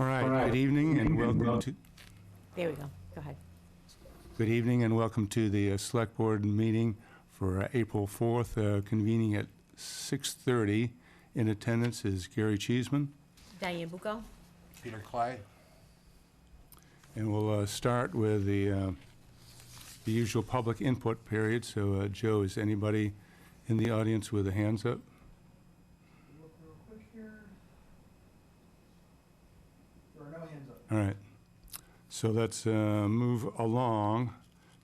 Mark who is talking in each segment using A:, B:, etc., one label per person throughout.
A: All right, good evening and welcome to...
B: There we go. Go ahead.
A: Good evening and welcome to the Select Board meeting for April 4th, convening at 6:30. In attendance is Gary Cheeseman.
B: Diane Bucco.
C: Peter Clay.
A: And we'll start with the usual public input period. So, Joe, is anybody in the audience with their hands up?
D: Look real quick here. There are no hands up.
A: All right. So let's move along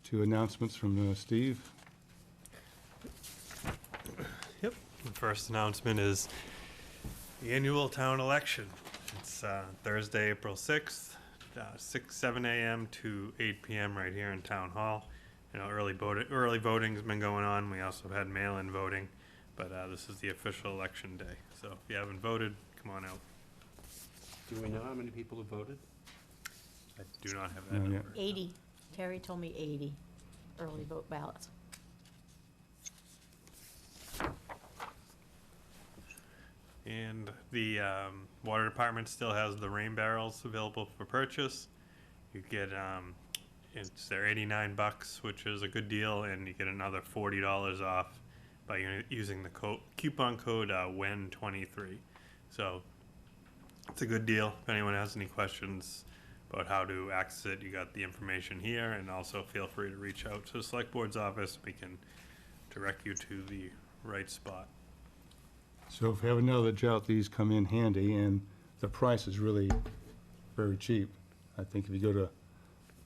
A: to announcements from Steve.
E: Yep. The first announcement is the annual town election. It's Thursday, April 6th, 7 a.m. to 8 p.m. right here in Town Hall. You know, early voting's been going on. We also had mail-in voting, but this is the official election day. So if you haven't voted, come on out.
C: Do we know how many people have voted?
E: I do not have that
A: Not yet.
E: number.
B: 80. Terry told me 80 early vote ballots.
E: And the water department still has the rain barrels available for purchase. You get they're $89, which is a good deal, and you get another $40 off by using the coupon code WEN23. So it's a good deal. If anyone has any questions about how to access it, you got the information here, and also feel free to reach out to the select board's office. We can direct you to the right spot.
A: So if you have another drought, these come in handy, and the price is really very cheap. I think if you go to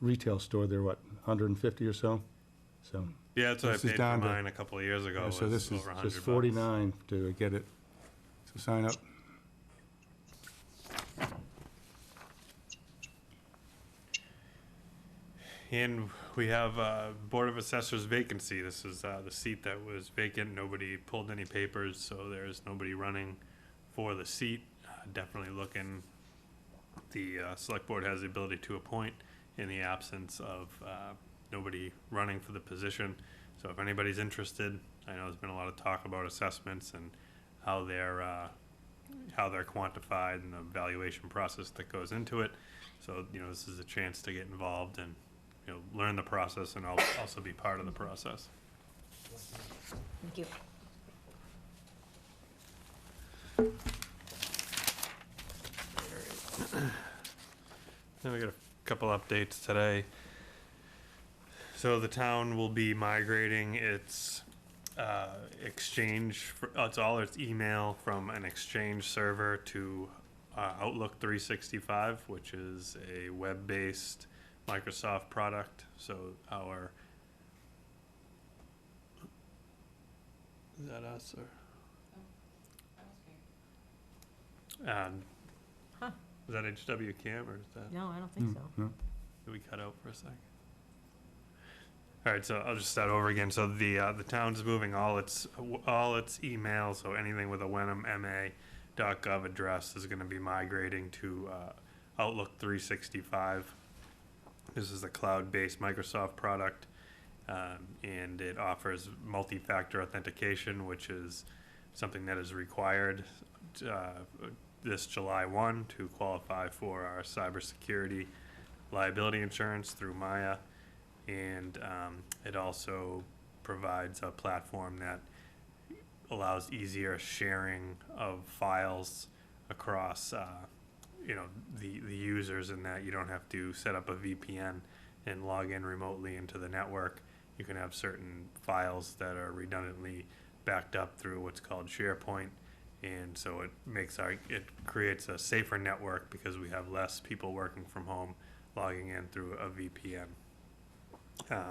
A: retail store, they're what, 150 or so? So
E: Yeah, that's what I
A: This is
E: paid for
A: down to-
E: mine a couple of years ago.
A: so
E: was
A: this is
E: over $100.
A: just 49 to get it. So sign up.
E: And we have Board of Assessors vacancy. This is the seat that was vacant. Nobody pulled any papers, so there's nobody running for the seat. Definitely looking. The Select Board has the ability to appoint in the absence of nobody running for the position. So if anybody's interested, I know there's been a lot of talk about assessments and how they're quantified and the evaluation process that goes into it. So, you know, this is a chance to get involved and, you know, learn the process and also be part of the process.
B: Thank you.
E: Then we got a couple updates today. So the town will be migrating its Exchange, it's all its email from an Exchange server to Outlook 365, which is a web-based Microsoft product. So is that us or?
B: Huh.
E: Is that HW Cam or is that?
B: No, I don't think so.
A: No.
E: Did we cut out for a second? All right, so I'll just start over again. So the town's moving all its emails, so anything with a wenhammma.gov address is going to be migrating to Outlook 365. This is a cloud-based Microsoft product, and it offers multi-factor authentication, which is something that is required this July 1 to qualify for our cybersecurity liability insurance through Maya. And it also provides a platform that allows easier sharing of files across, the users, in that you don't have to set up a VPN and log in remotely into the network. You can have certain files that are redundantly backed up through what's called SharePoint, and so it creates a safer network because we have less people working from home logging in through a VPN.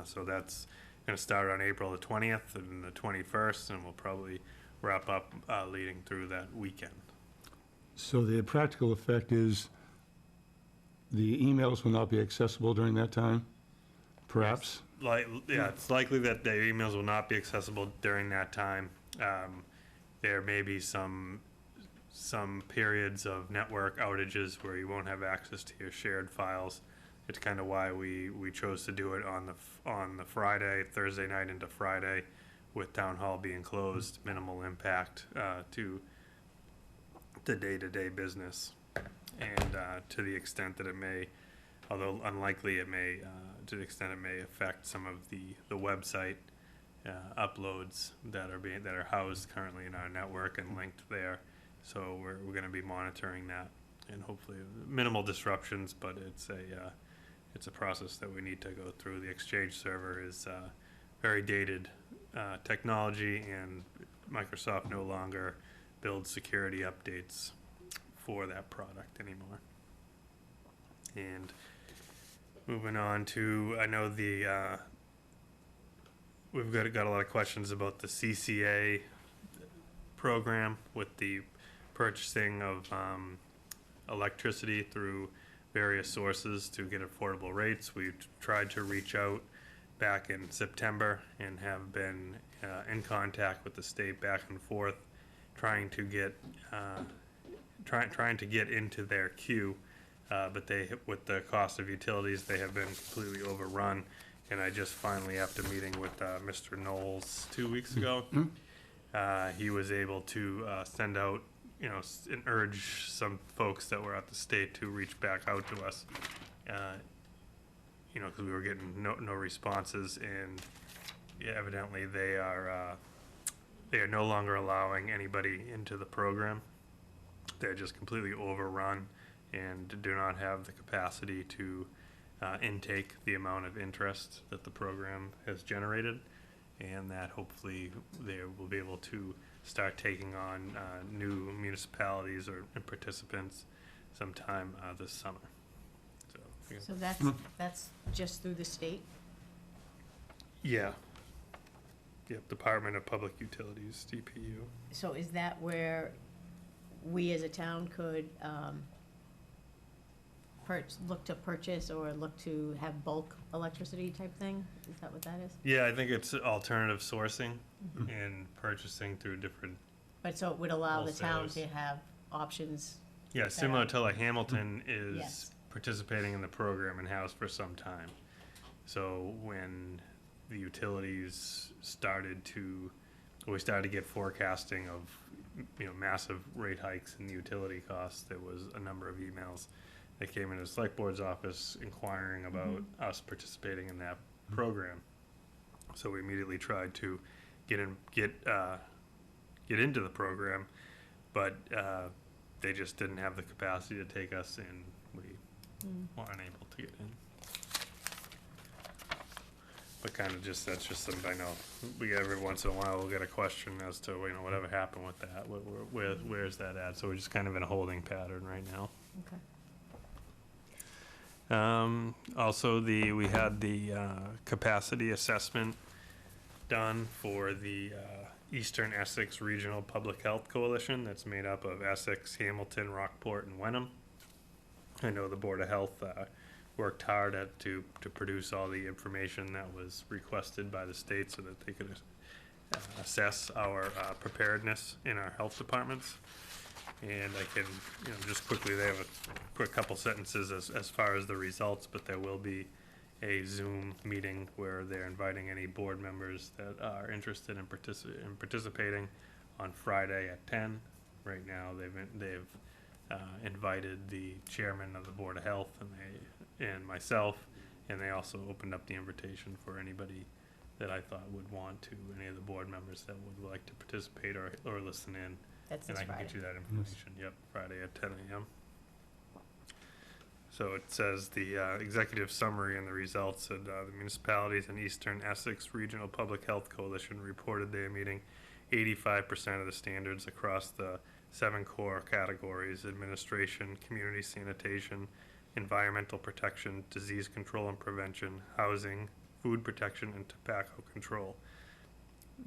E: So that's going to start on April the 20th and the 21st, and we'll probably wrap up leading through that weekend.
A: So the practical effect is the emails will not be accessible during that time, perhaps?
E: It's likely that the emails will not be accessible during that time. There may be some periods of network outages where you won't have access to your shared files. It's kind of why we chose to do it on the Friday, Thursday night into Friday, with town hall being closed, minimal impact to the day-to-day business. And to the extent that it may, although unlikely, it may, to the extent it may affect some of the website uploads that are housed currently in our network and linked there. So we're going to be monitoring that, and hopefully minimal disruptions, but it's a process that we need to go through. The Exchange server is very dated technology, and Microsoft no longer builds security updates for that product anymore. And moving on to, I know we've got a lot of questions about the CCA program with the purchasing of electricity through various sources to get affordable rates. We've tried to reach out back in September and have been in contact with the state back and forth, trying to get into their queue, but with the cost of utilities, they have been completely overrun. And I just finally, after meeting with Mr. Knowles 2 weeks ago, he was able to send out, and urge some folks that were at the state to reach back out to us, because we were getting no responses, and evidently they are no longer allowing anybody into the program. They're just completely overrun and do not have the capacity to intake the amount of interest that the program has generated, and that hopefully they will be able to start taking on new municipalities and participants sometime this summer.
B: So that's just through the state?
E: Yeah. Yep, Department of Public Utilities, DPU.
B: So is that where we as a town could look to purchase or look to have bulk electricity type thing? Is that what that is?
E: Yeah, I think it's alternative sourcing and purchasing through different.
B: But so it would allow the town
E: Wholesalers.
B: to have options?
E: Yeah, similar to like Hamilton is
B: Yes.
E: participating in the program and has for some time. So when the utilities we started to get forecasting of, massive rate hikes in the utility costs, there was a number of emails that came into the select board's office inquiring about us participating in that program. So we immediately tried to get into the program, but they just didn't have the capacity to take us, and we weren't able to get in. But that's just something I know. Every once in a while we'll get a question as to whatever happened with that. Where's that at? So we're just kind of in a holding pattern right now.
B: Okay.
E: Also, we had the capacity assessment done for the Eastern Essex Regional Public Health Coalition. That's made up of Essex, Hamilton, Rockport, and Wenham. I know the Board of Health worked hard to produce all the information that was requested by the state so that they could assess our preparedness in our health departments. And I can, just quickly, they have a quick couple sentences as far as the results, but there will be a Zoom meeting where they're inviting any board members that are interested in participating on Friday at 10. Right now, they've invited the chairman of the Board of Health and myself, and they also opened up the invitation for anybody that I thought would want to, any of the board members that would like to participate or listen in.
B: That's
E: And
B: this
E: I can
B: Friday.
E: get you that information. Yep, Friday at 10 a.m. So it says the executive summary and the results said the municipalities in Eastern Essex Regional Public Health Coalition reported they are meeting 85% of the standards across the 7 core categories: administration, community sanitation, environmental protection, disease control and prevention, housing, food protection, and tobacco control.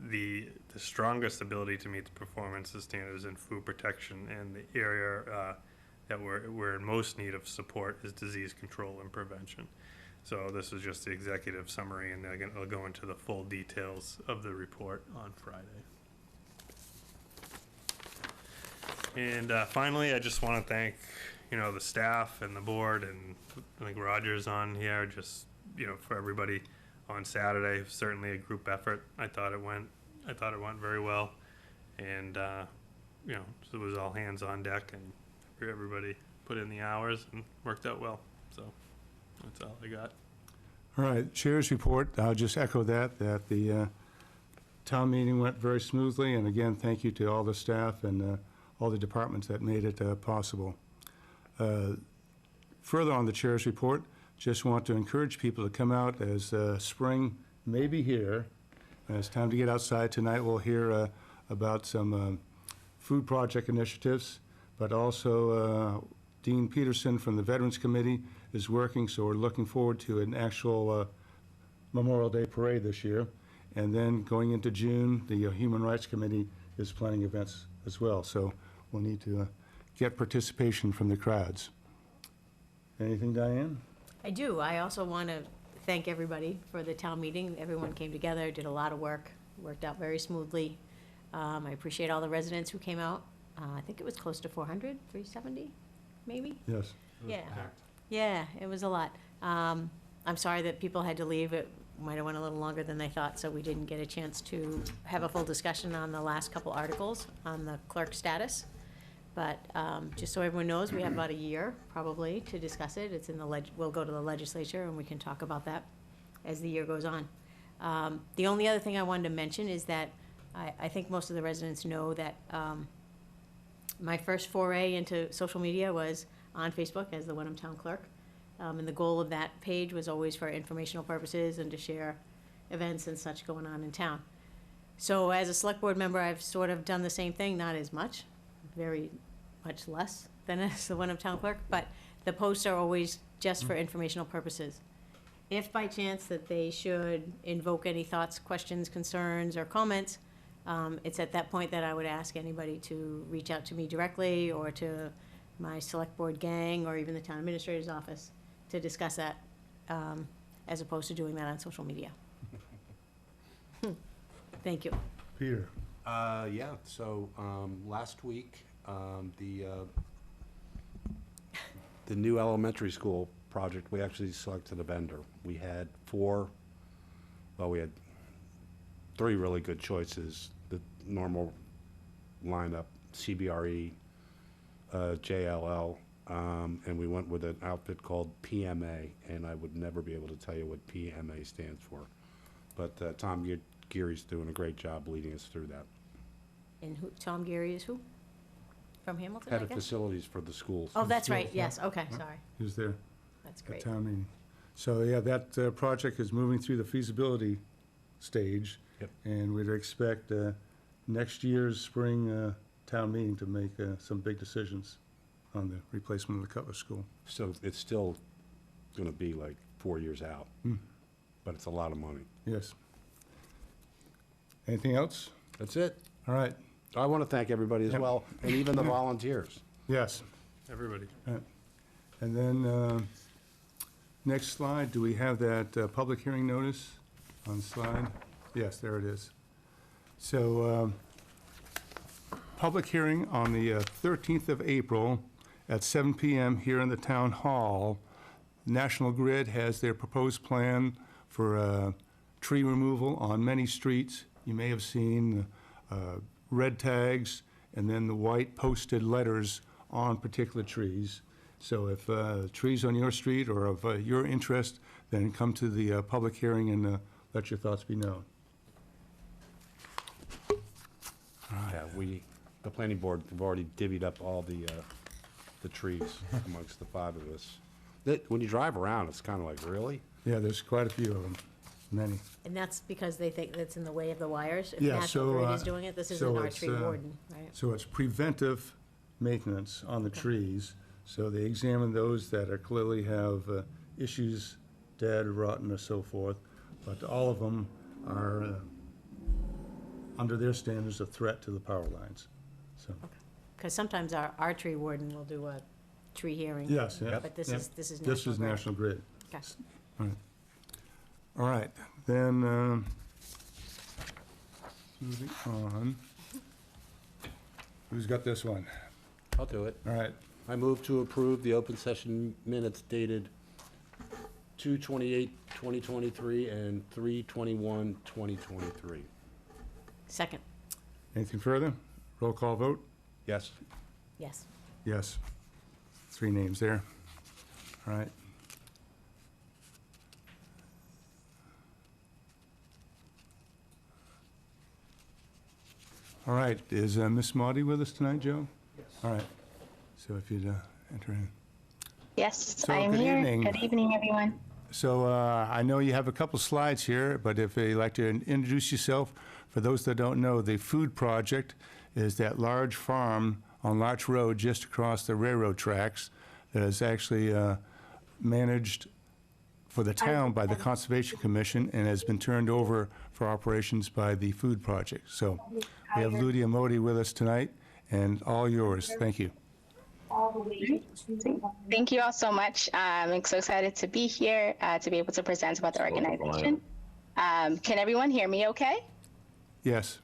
E: The strongest ability to meet the performance standards in food protection, and the area that we're in most need of support is disease control and prevention. So this is just the executive summary, and they'll go into the full details of the report on Friday. And finally, I just want to thank the staff and the board, and I think Roger's on here, just for everybody on Saturday. Certainly a group effort. I thought it went very well, and so it was all hands on deck, and everybody put in the hours and worked out well. So that's all I got.
A: All right, Chair's report, I'll just echo that the town meeting went very smoothly, and again, thank you to all the staff and all the departments that made it possible. Further on the Chair's report, just want to encourage people to come out as spring may be here. It's time to get outside. Tonight we'll hear about some food project initiatives, but also Dean Peterson from the Veterans Committee is working, so we're looking forward to an actual Memorial Day parade this year. And then going into June, the Human Rights Committee is planning events as well, so we'll need to get participation from the crowds. Anything, Diane?
B: I do. I also want to thank everybody for the town meeting. Everyone came together, did a lot of work, worked out very smoothly. I appreciate all the residents who came out. I think it was close to 400, 370, maybe?
A: Yes.
B: Yeah. Yeah, it was a lot. I'm sorry that people had to leave. It might have went a little longer than they thought, so we didn't get a chance to have a full discussion on the last couple articles on the clerk status. But just so everyone knows, we have about a year, probably, to discuss it. It's in the we'll go to the legislature, and we can talk about that as the year goes on. The only other thing I wanted to mention is that I think most of the residents know that my first foray into social media was on Facebook as the Wenham Town Clerk. And the goal of that page was always for informational purposes and to share events and such going on in town. So as a select board member, I've sort of done the same thing, not as much, very much less than as the Wenham Town Clerk, but the posts are always just for informational purposes. If by chance that they should invoke any thoughts, questions, concerns, or comments, it's at that point that I would ask anybody to reach out to me directly or to my select board gang or even the town administrator's office to discuss that, as opposed to doing that on social media. Thank you.
A: Peter?
C: Yeah, so, last week, the new elementary school project, we actually selected a vendor. We had we had 3 really good choices. The normal lineup, CBRE, JLL, and we went with an outfit called PMA, and I would never be able to tell you what PMA stands for. But Tom Geary's doing a great job leading us through that.
B: And who, Tom Geary is who? From Hamilton, I
C: Head of
B: guess?
C: facilities for the schools.
B: Oh, that's right,
A: Schools, yeah.
B: yes, okay, sorry.
A: He was there
B: That's
A: at
B: great.
A: town meeting. So, yeah, that project is moving through the feasibility stage.
C: Yep.
A: And we'd expect next year's spring town meeting to make some big decisions on the replacement of the Cutler School.
C: So it's still gonna be like 4 years out, but it's a lot of money.
A: Yes. Anything else?
C: That's it.
A: All right,
C: I want to thank everybody as
A: Yep.
C: well, and even the volunteers.
A: yes.
E: Everybody.
A: And then, next slide, do we have that public hearing notice on the slide? Yes, there it is. So, public hearing on the 13th of April at 7 PM here in the Town Hall. National Grid has their proposed plan for tree removal on many streets. You may have seen red tags and then the white posted letters on particular trees. So if trees on your street or of your interest, then come to the public hearing and let your thoughts be known.
C: Yeah, the planning board have already divvied up all the trees amongst the 5 of us. When you drive around, it's kind of like, really?
A: Yeah, there's quite a few of them, many.
B: And that's because they think that's in the way of the wires? If
A: Yeah,
B: National
A: so,
B: Grid is doing it, this
A: so
B: isn't our
A: it's,
B: tree warden, right?
A: So it's preventive maintenance on the
B: Okay.
A: trees. So they examine those that are clearly have issues, dead, rotten, or so forth. But all of them are, under their standards, a threat to the power lines. So,
B: Because sometimes our tree warden will do a tree hearing.
A: yes, yeah.
B: But this
A: yeah.
B: is
A: This
B: National
A: is
B: Grid.
A: National Grid.
B: Okay.
A: All right. All right, then, moving on. Who's got this one?
C: I'll do it.
A: All right,
C: I move to approve the open session minutes dated 2/28/2023 and 3/21/2023.
B: Second,
A: anything further? Roll call vote?
C: Yes.
B: yes.
A: Yes. 3 names there. All right. All right, is Miss Maudie with us tonight, Joe?
D: Yes.
A: All right, so if you'd enter in.
F: Yes,
A: So,
F: I am
A: good
F: here.
A: evening.
F: Good evening, everyone.
A: So I know you have a couple slides here, but if you'd like to introduce yourself, for those that don't know, the Food Project is that large farm on Larch Road just across the railroad tracks that is actually managed for the town by the Conservation Commission and has been turned over for operations by the Food Project. So we have Lydia Modi with us tonight, and all yours. Thank you.
F: Thank you all so much. I'm so excited to be here, to be able to present about the organization. Can everyone hear me okay?
A: Yes.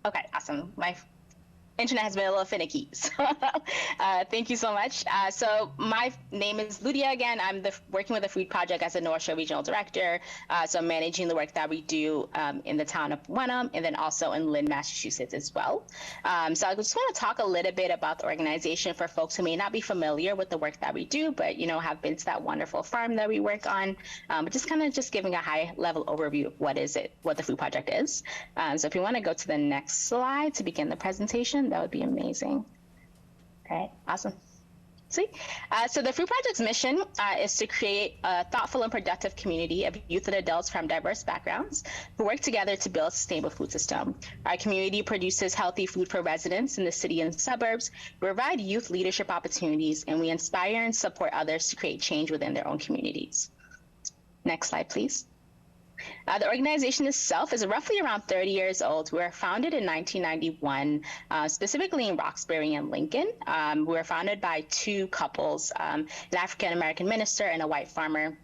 F: Okay, awesome. My internet has been a little finicky, so thank you so much. So my name is Lydia again. I'm working with the Food Project as a North Shore Regional Director. So I'm managing the work that we do in the town of Wenham and then also in Lynn, Massachusetts as well. So I just want to talk a little bit about the organization for folks who may not be familiar with the work that we do, but have been to that wonderful farm that we work on. But just kind of giving a high level overview of what the Food Project is. So if you want to go to the next slide to begin the presentation, that would be amazing. All right, awesome. So the Food Project's mission is to create a thoughtful and productive community of youth and adults from diverse backgrounds who work together to build a sustainable food system. Our community produces healthy food for residents in the city and suburbs. We provide youth leadership opportunities, and we inspire and support others to create change within their own communities. Next slide, please. The organization itself is roughly around 30 years old. We were founded in 1991, specifically in Roxbury and Lincoln. We were founded by 2 couples, an African-American minister and a white farmer.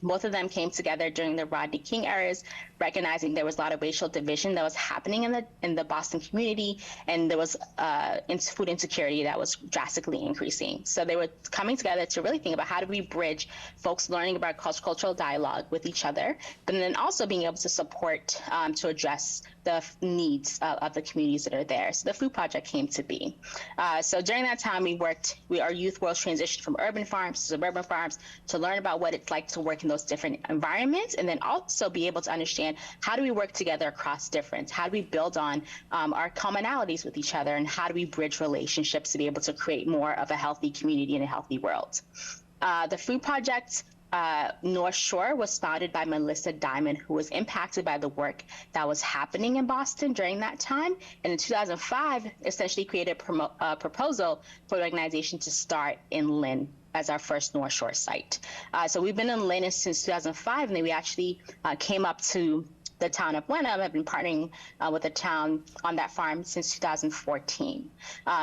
F: Both of them came together during the Rodney King eras, recognizing there was a lot of racial division that was happening in the Boston community, and there was food insecurity that was drastically increasing. So they were coming together to really think about how do we bridge folks learning about cultural dialogue with each other, but then also being able to support to address the needs of the communities that are there. So the Food Project came to be. So during that time, our youth was transitioned from urban farms to suburban farms to learn about what it's like to work in those different environments, and then also be able to understand how do we work together across difference? How do we build on our commonalities with each other, and how do we bridge relationships to be able to create more of a healthy community and a healthy world? The Food Project North Shore was founded by Melissa Diamond, who was impacted by the work that was happening in Boston during that time. And in 2005, essentially created a proposal for the organization to start in Lynn as our first North Shore site. So we've been in Lynn since 2005, and then we actually came up to the town of Wenham. Have been partnering with the town on that farm since 2014.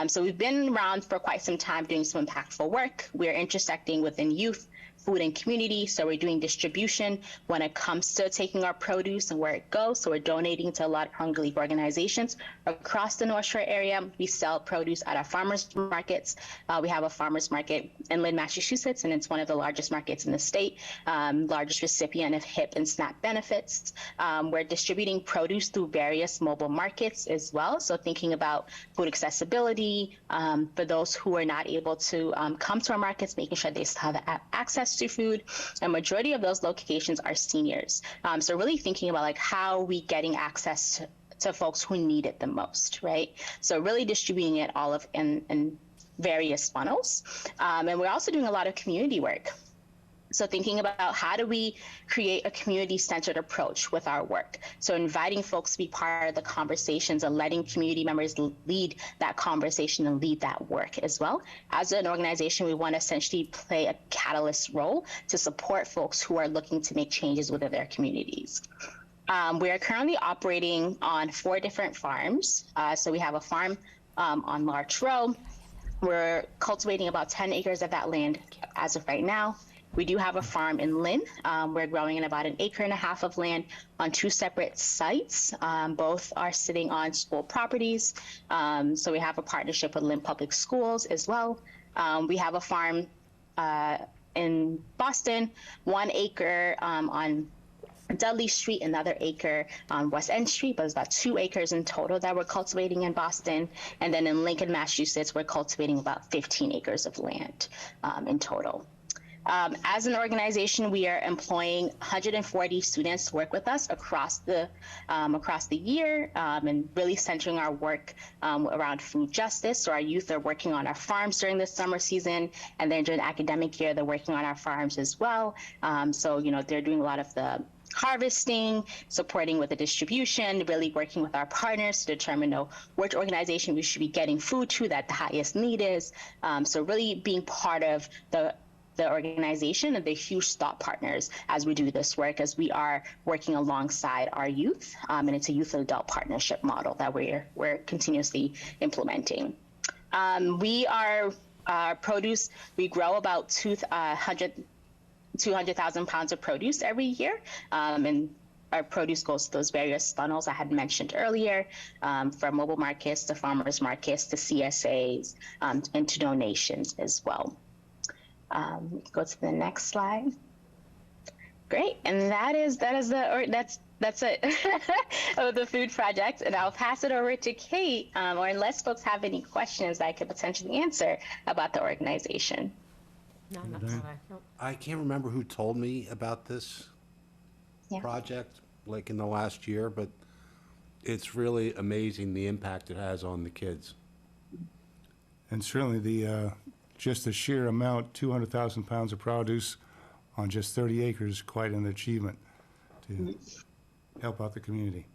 F: So we've been around for quite some time doing some impactful work. We're intersecting within youth, food, and community. So we're doing distribution when it comes to taking our produce and where it goes. So we're donating to a lot of Hunger League organizations across the North Shore area. We sell produce at our farmers markets. We have a farmers market in Lynn, Massachusetts, and it's one of the largest markets in the state, largest recipient of HIP and SNAP benefits. We're distributing produce through various mobile markets as well. So thinking about food accessibility for those who are not able to come to our markets, making sure they still have access to food. A majority of those locations are seniors. So really thinking about like how are we getting access to folks who need it the most, right? So really distributing it all in various funnels. And we're also doing a lot of community work. So thinking about how do we create a community-centered approach with our work. So inviting folks to be part of the conversations and letting community members lead that conversation and lead that work as well. As an organization, we want to essentially play a catalyst role to support folks who are looking to make changes within their communities. We are currently operating on 4 different farms. So we have a farm on Larch Row. We're cultivating about 10 acres of that land as of right now. We do have a farm in Lynn. We're growing in about 1.5 acres of land on 2 separate sites. Both are sitting on school properties. So we have a partnership with Lynn Public Schools as well. We have a farm in Boston, 1 acre on Dudley Street, another acre on West End Street, but it's about 2 acres in total that we're cultivating in Boston. And then in Lincoln, Massachusetts, we're cultivating about 15 acres of land in total. As an organization, we are employing 140 students to work with us across the year, and really centering our work around food justice. So our youth are working on our farms during the summer season, and then during the academic year, they're working on our farms as well. So they're doing a lot of the harvesting, supporting with the distribution, really working with our partners to determine which organization we should be getting food to that the highest need is. So really being part of the organization and the huge thought partners as we do this work, as we are working alongside our youth, and it's a youth and adult partnership model that we're continuously implementing. We are produce. We grow about 200,000 pounds of produce every year, and our produce goes to those various funnels I had mentioned earlier, from mobile markets to farmers markets to CSAs, and to donations as well. Go to the next slide. Great, and that's it of the food project. And I'll pass it over to Kate, or unless folks have any questions I could potentially answer about the organization.
B: No, not that I, nope.
C: I can't remember who told me about this
F: Yeah.
C: project, like in the last year, but it's really amazing the impact it has on the kids.
A: And certainly just the sheer amount, 200,000 pounds of produce on just 30 acres, quite an achievement to help out the community.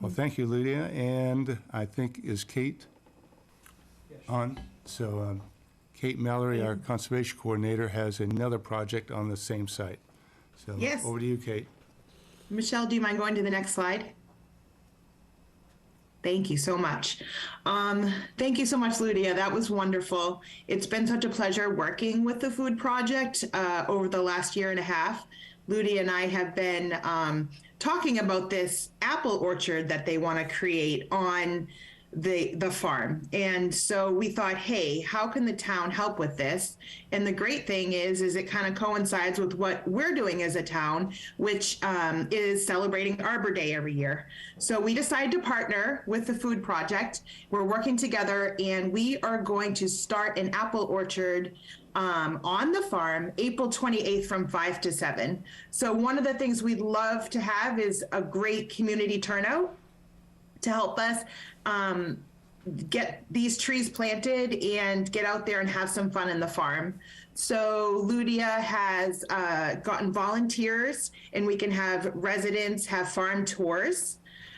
A: Well, thank you, Lydia, and I think, is Kate on? So Kate Mallory, our conservation coordinator, has another project on the same site. So
G: Yes.
A: over to you, Kate.
G: Michelle, do you mind going to the next slide? Thank you so much. Thank you so much, Lydia. That was wonderful. It's been such a pleasure working with the food project over the last year and a half. Lydia and I have been talking about this apple orchard that they want to create on the farm. And so we thought, hey, how can the town help with this? And the great thing is it kind of coincides with what we're doing as a town, which is celebrating Arbor Day every year. So we decided to partner with the food project. We're working together, and we are going to start an apple orchard on the farm April 28th from 5 to 7. So one of the things we'd love to have is a great community turnout to help us get these trees planted and get out there and have some fun in the farm. So Lydia has gotten volunteers, and we can have residents have farm tours.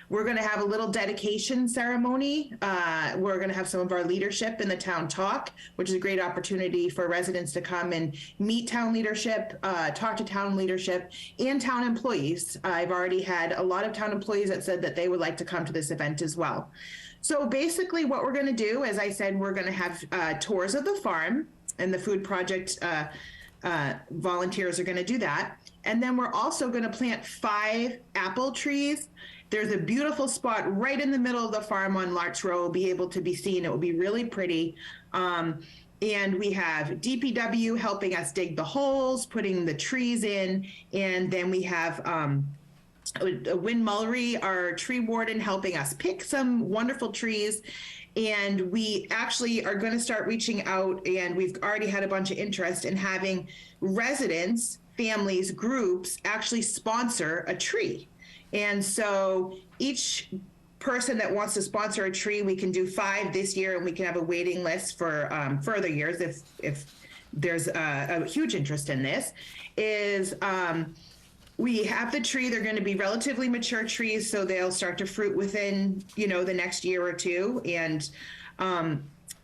G: We're going to have a little dedication ceremony. We're going to have some of our leadership in the town talk, which is a great opportunity for residents to come and meet town leadership, talk to town leadership and town employees. I've already had a lot of town employees that said that they would like to come to this event as well. So basically what we're going to do, as I said, we're going to have tours of the farm, and the food project volunteers are going to do that. And then we're also going to plant 5 apple trees. There's a beautiful spot right in the middle of the farm on Larch Row. Will be able to be seen. It will be really pretty. And we have DPW helping us dig the holes, putting the trees in. And then we have Win Mullery, our tree warden, helping us pick some wonderful trees. And we actually are going to start reaching out, and we've already had a bunch of interest in having residents, families, groups actually sponsor a tree. And so each person that wants to sponsor a tree, we can do 5 this year, and we can have a waiting list for further years if there's a huge interest in this, is we have the tree. They're going to be relatively mature trees, so they'll start to fruit within, the next year or two. And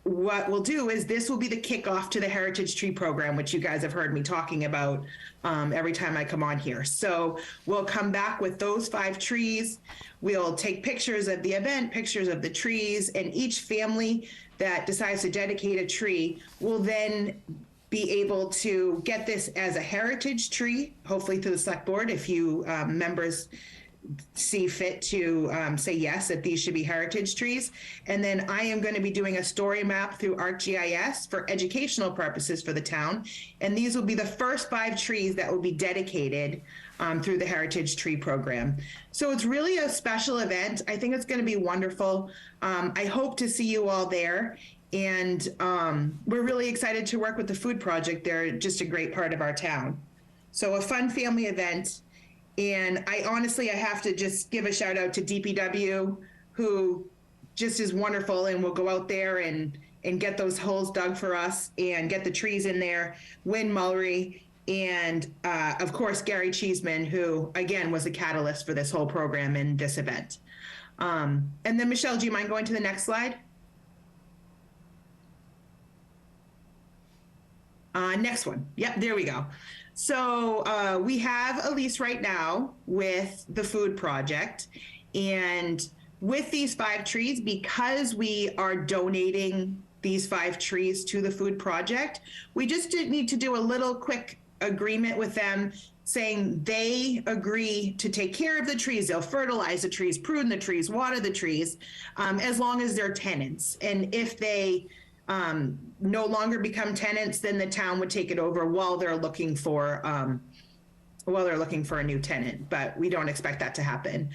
G: what we'll do is this will be the kickoff to the Heritage Tree Program, which you guys have heard me talking about every time I come on here. So we'll come back with those 5 trees. We'll take pictures of the event, pictures of the trees, and each family that decides to dedicate a tree will then be able to get this as a heritage tree, hopefully through the select board, if you members see fit to say yes, that these should be heritage trees. And then I am going to be doing a story map through ArcGIS for educational purposes for the town. And these will be the first 5 trees that will be dedicated through the Heritage Tree Program. So it's really a special event. I think it's going to be wonderful. I hope to see you all there. And we're really excited to work with the Food Project. They're just a great part of our town. So a fun family event. And I have to just give a shout out to DPW, who just is wonderful and will go out there and get those holes dug for us and get the trees in there. Win Mullery, and of course, Gary Cheeseman, who again was a catalyst for this whole program and this event. And then Michelle, do you mind going to the next slide? Next one. Yep, there we go. So we have a lease right now with the Food Project. And with these 5 trees, because we are donating these 5 trees to the Food Project, we just need to do a little quick agreement with them saying they agree to take care of the trees. They'll fertilize the trees, prune the trees, water the trees, as long as they're tenants. And if they no longer become tenants, then the town would take it over while they're looking for a new tenant, but we don't expect that to happen.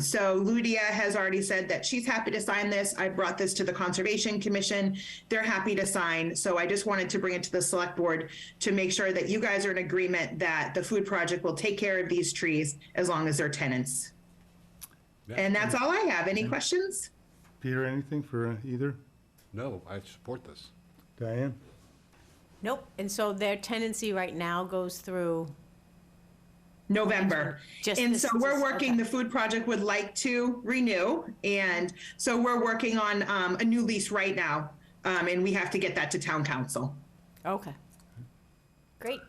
G: So Ludia has already said that she's happy to sign this. I brought this to the Conservation Commission. They're happy to sign. So I just wanted to bring it to the select board to make sure that you guys are in agreement that the Food Project will take care of these trees as long as they're tenants.
C: Yeah.
G: And that's all I have. Any questions?
A: Peter, anything for either?
C: No, I support this.
A: Diane?
B: Nope. And so their tenancy right now goes through,
G: November.
B: Just
G: And
B: this-
G: so we're
B: just-
G: working,
B: okay.
G: the Food Project would like to renew. And so we're working on a new lease right now. And we have to get that to town council.
B: okay. Great.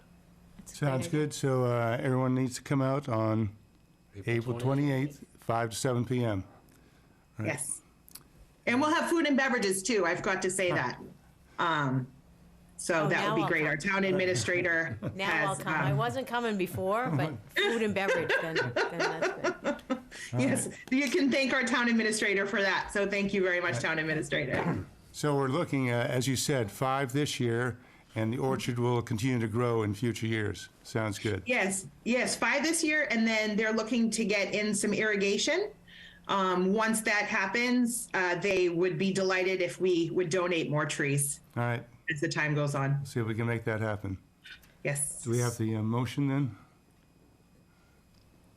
B: That's a great
A: Sounds
B: idea.
A: good. So everyone needs to come out on April 28th, 5 to 7 p.m. Right.
G: Yes. And we'll have food and beverages too. I've got to say that. So
B: Oh,
G: that
B: now
G: would be
B: I'll
G: great.
B: come.
G: Our town administrator
B: Now
G: has,
B: I'll come. I wasn't coming before, but food and beverage, then that's good.
G: yes, you can thank our town administrator for that. So thank you very much, town administrator.
A: So we're looking, as you said, 5 this year, and the orchard will continue to grow in future years. Sounds good.
G: Yes, 5 this year, and then they're looking to get in some irrigation. Once that happens, they would be delighted if we would donate more trees
A: All right,
G: as the time goes on.
A: see if we can make that happen.
G: Yes.
A: Do we have the motion then?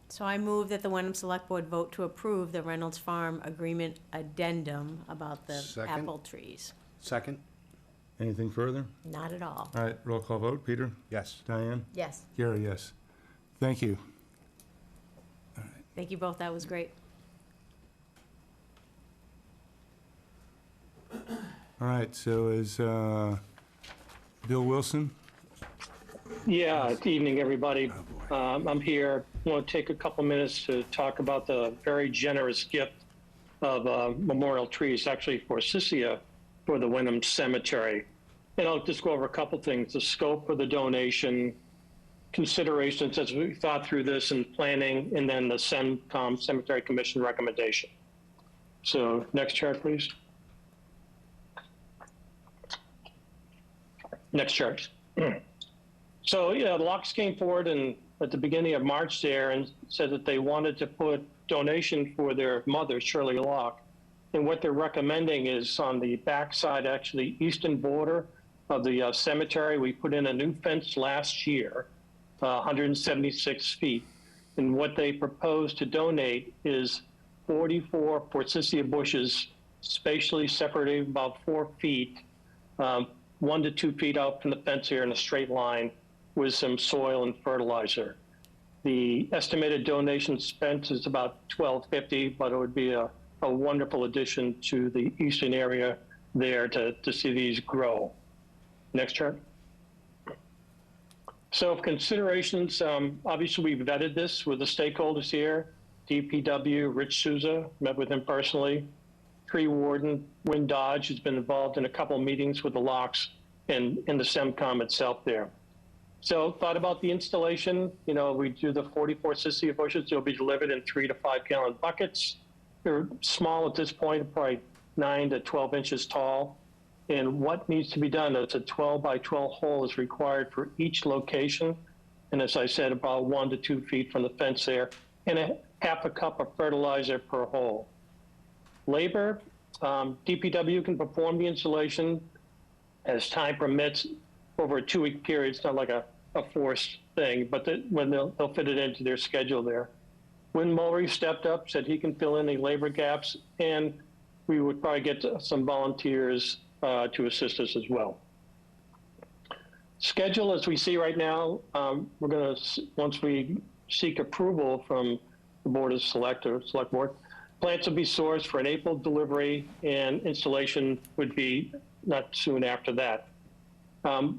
B: So I move that the Wenham Select Board vote to approve the Reynolds Farm Agreement Addendum about the
C: Second.
B: apple trees.
C: Second?
A: Anything further?
B: Not at all.
A: All right, roll call vote. Peter?
C: Yes.
A: Diane?
B: Yes.
A: Gary, yes. Thank you.
B: Thank you both. That was great.
A: All right, so is Bill Wilson?
H: Yeah, good evening, everybody. I'm here. I want to take a couple minutes to talk about the very generous gift of memorial trees, actually for Sissia, for the Wenham Cemetery. And I'll just go over a couple things, the scope of the donation, considerations as we thought through this and planning, and then the CEMCOM, Cemetery Commission recommendation. So next chart, please. Next chart. So, yeah, the Locks came forward and at the beginning of March there and said that they wanted to put donation for their mother, Shirley Locke. And what they're recommending is on the backside, actually eastern border of the cemetery, we put in a new fence last year, 176 feet. And what they propose to donate is 44 forsythia bushes, spatially separated about 4 feet, 1 to 2 feet out from the fence here in a straight line with some soil and fertilizer. The estimated donation spent is about $1,250, but it would be a wonderful addition to the eastern area there to see these grow. Next chart. So considerations, obviously we've vetted this with the stakeholders here, DPW, Rich Souza, met with him personally. Tree warden, Wynn Dodge, has been involved in a couple of meetings with the Locks and in the CEMCOM itself there. So thought about the installation, you know, we do the 44 forsythia bushes, they'll be delivered in 3 to 5 gallon buckets. They're small at this point, probably 9 to 12 inches tall. And what needs to be done is a 12 by 12 hole is required for each location. And as I said, about 1 to 2 feet from the fence there, and a half a cup of fertilizer per hole. Labor, DPW can perform the installation as time permits over a 2-week period. It's not like a forced thing, but when they'll fit it into their schedule there. Win Mulry stepped up, said he can fill in any labor gaps, and we would probably get some volunteers to assist us as well. Schedule, as we see right now, we're going to, once we seek approval from the Board of Select Board, plants will be sourced for an April delivery, and installation would be not soon after that.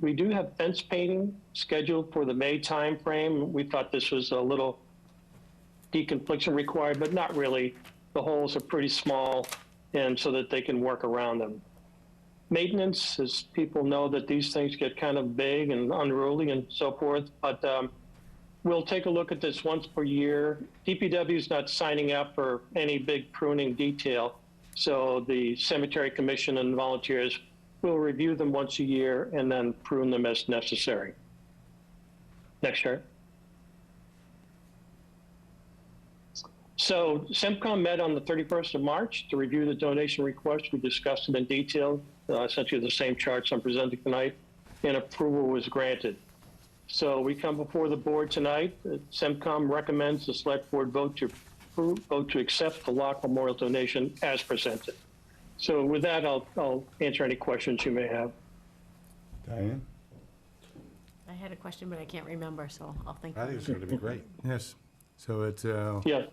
H: We do have fence painting scheduled for the May timeframe. We thought this was a little deconfliction required, but not really. The holes are pretty small, and so that they can work around them. Maintenance, as people know that these things get kind of big and unruly and so forth, but we'll take a look at this once per year. DPW is not signing up for any big pruning detail, so the Cemetery Commission and volunteers will review them once a year and then prune them as necessary. Next chart. So SEMCOM met on the 31st of March to review the donation request. We discussed it in detail, essentially the same charts I'm presenting tonight, and approval was granted. So we come before the board tonight. SEMCOM recommends the select board vote to accept the Locke Memorial donation as presented. So with that, I'll answer any questions you may have.
A: Diane?
B: I had a question, but I can't remember, so I'll think.
C: I think it's going to be great.
A: Yes. So it's
H: Yeah,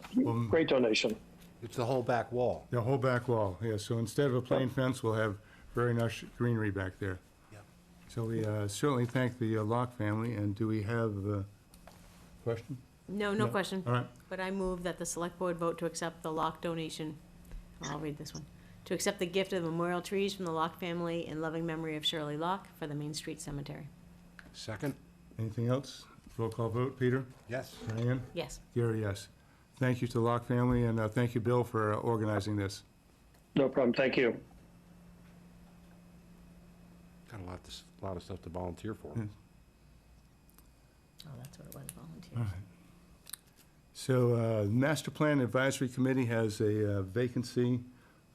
H: great donation.
C: It's the whole back wall.
A: the whole back wall, yeah. So instead of a plain fence, we'll have very nice greenery back there.
C: Yep.
A: So we certainly thank the Locke family, and do we have a question?
B: No
A: No.
B: question.
A: All right.
B: But I move that the select board vote to accept the Locke donation. I'll read this one. To accept the gift of the memorial trees from the Locke family in loving memory of Shirley Locke for the Main Street Cemetery.
C: Second?
A: Anything else? Roll call vote. Peter?
C: Yes.
A: Diane?
B: Yes.
A: Gary, yes. Thank you to the Locke family, and thank you, Bill, for organizing this.
H: No problem, thank you.
C: Got a lot of stuff to volunteer for.
A: Yeah.
B: Oh, that's what it was, volunteers.
A: So, Master Plan Advisory Committee has a vacancy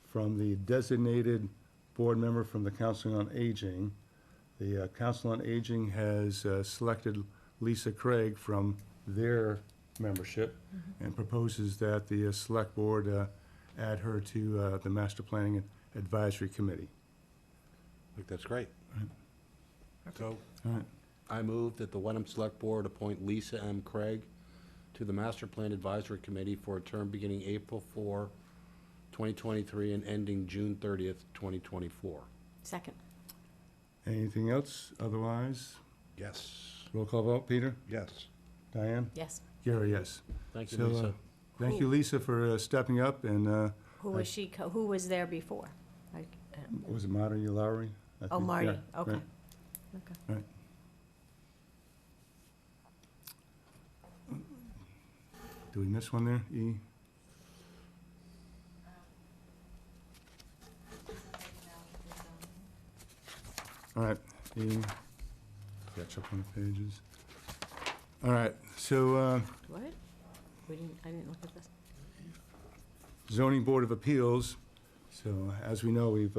A: from the designated board member from the Council on Aging. The Council on Aging has selected Lisa Craig from their membership and proposes that the Select Board add her to the Master Planning Advisory Committee.
C: I think that's great. So
A: All right.
C: I move that the Wenham Select Board appoint Lisa M. Craig to the Master Plan Advisory Committee for a term beginning April 4, 2023 and ending June 30th, 2024.
B: Second.
A: Anything else? Otherwise,
C: Yes.
A: roll call vote. Peter?
C: Yes.
A: Diane?
B: Yes.
A: Gary, yes.
C: Thank you,
A: So,
C: Lisa.
A: thank you, Lisa, for stepping up, and
B: Who was she, who was there before?
A: was it Marty Lowry? I
B: Oh,
A: think,
B: Marty,
A: yeah,
B: okay.
A: right.
B: Okay.
A: Right. Do we miss one there, E? All right, E, catch up on the pages. All right, so
B: What? I didn't look at this.
A: zoning board of appeals, so as we know, we've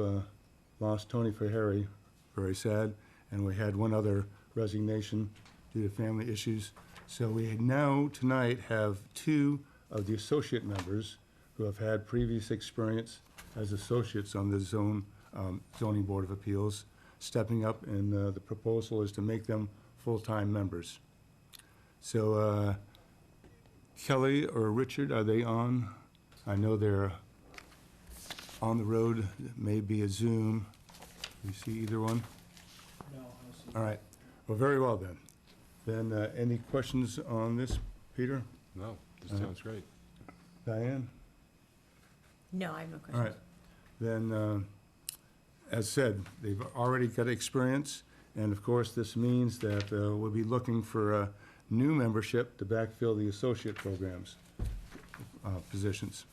A: lost Tony Harry, very sad, and we had one other resignation due to family issues. So we now, tonight, have two of the associate members who have had previous experience as associates on the zoning board of appeals, stepping up, and the proposal is to make them full-time members. So Kelly or Richard, are they on? I know they're on the road, maybe a Zoom. You see either one?
D: No, I don't see.
A: All right, well, very well then. Then, any questions on this, Peter?
C: No, this
A: All right.
C: sounds great.
A: Diane?
B: No, I have no questions.
A: All right, then, as said, they've already got experience, and of course, this means that we'll be looking for new membership to backfill the associate programs positions.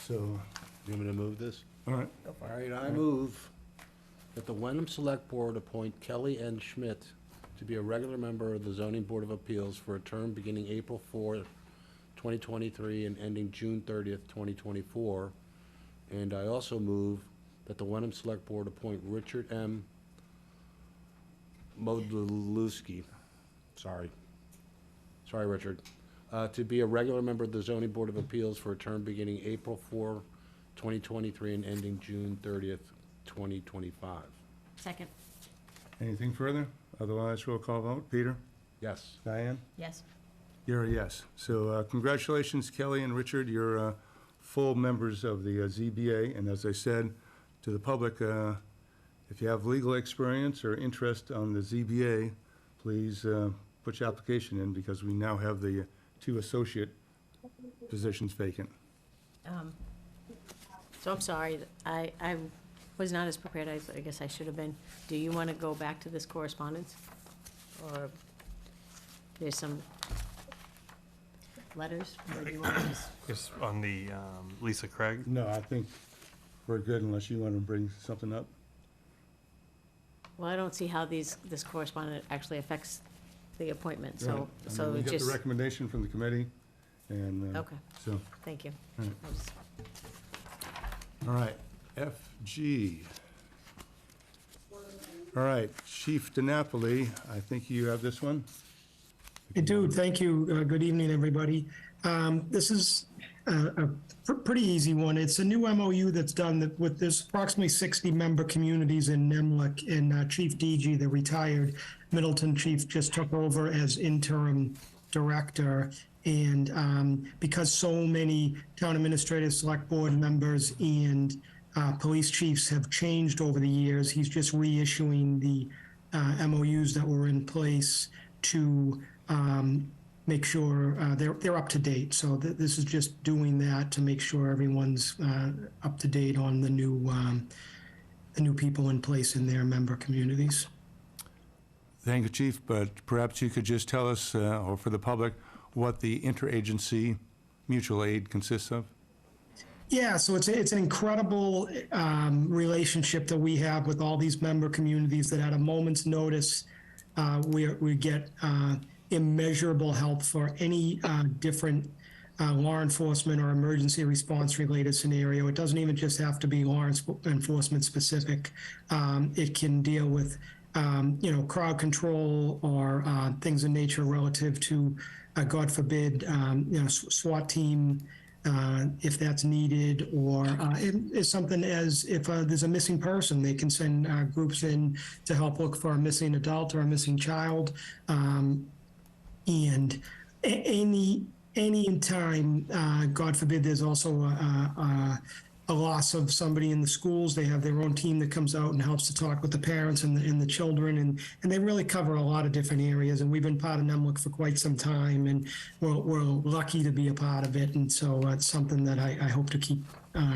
A: So,
C: You want me to move this?
A: all right,
C: All right, I move that the Wenham Select Board appoint Kelly N. Schmidt to be a regular member of the Zoning Board of Appeals for a term beginning April 4th, 2023, and ending June 30th, 2024. And I also move that the Wenham Select Board appoint Richard M. Modlewski, sorry, Richard, to be a regular member of the Zoning Board of Appeals for a term beginning April 4, 2023, and ending June 30th, 2025.
B: Second.
A: Anything further? Otherwise, roll call vote. Peter?
C: Yes.
A: Diane?
B: Yes.
A: You're a yes. So congratulations, Kelly and Richard. You're full members of the ZBA. And as I said to the public, if you have legal experience or interest on the ZBA, please put your application in because we now have the 2 associate positions vacant.
B: So I'm sorry, I was not as prepared as I guess I should have been. Do you want to go back to this correspondence? Or there's some letters, or do you want to just?
E: Yes, on the Lisa Craig.
A: No, I think we're good unless you want to bring something up.
B: Well, I don't see how this correspondence actually affects the appointment,
A: Right. I mean,
B: so
A: we got the
B: just,
A: recommendation from the committee, and
B: okay,
A: so,
B: thank you.
A: all right.
B: I was-
A: All right, FG. All right, Chief DiNapoli, I think you have this one?
D: I do, thank you. Good evening, everybody. This is a pretty easy one. It's a new MOU that's done with, there's approximately 60 member communities in Nemlik, and Chief DG, the retired Middleton chief, just took over as interim director. And because so many town administrators, select board members, and police chiefs have changed over the years, he's just reissuing the MOUs that were in place to make sure they're up to date. So this is just doing that to make sure everyone's up to date on the new people in place in their member communities.
A: Thank you, Chief, but perhaps you could just tell us, or for the public, what the interagency mutual aid consists of?
D: Yeah, so it's an incredible relationship that we have with all these member communities that at a moment's notice, we get immeasurable help for any different law enforcement or emergency response related scenario. It doesn't even just have to be law enforcement specific. It can deal with crowd control or things in nature relative to, God forbid, SWAT team, if that's needed, or it's something as if there's a missing person, they can send groups in to help look for a missing adult or a missing child. And any time, God forbid, there's also a loss of somebody in the schools, they have their own team that comes out and helps to talk with the parents and the children, and they really cover a lot of different areas. And we've been part of NEMLIC for quite some time, and we're lucky to be a part of it. And so it's something that I hope to keep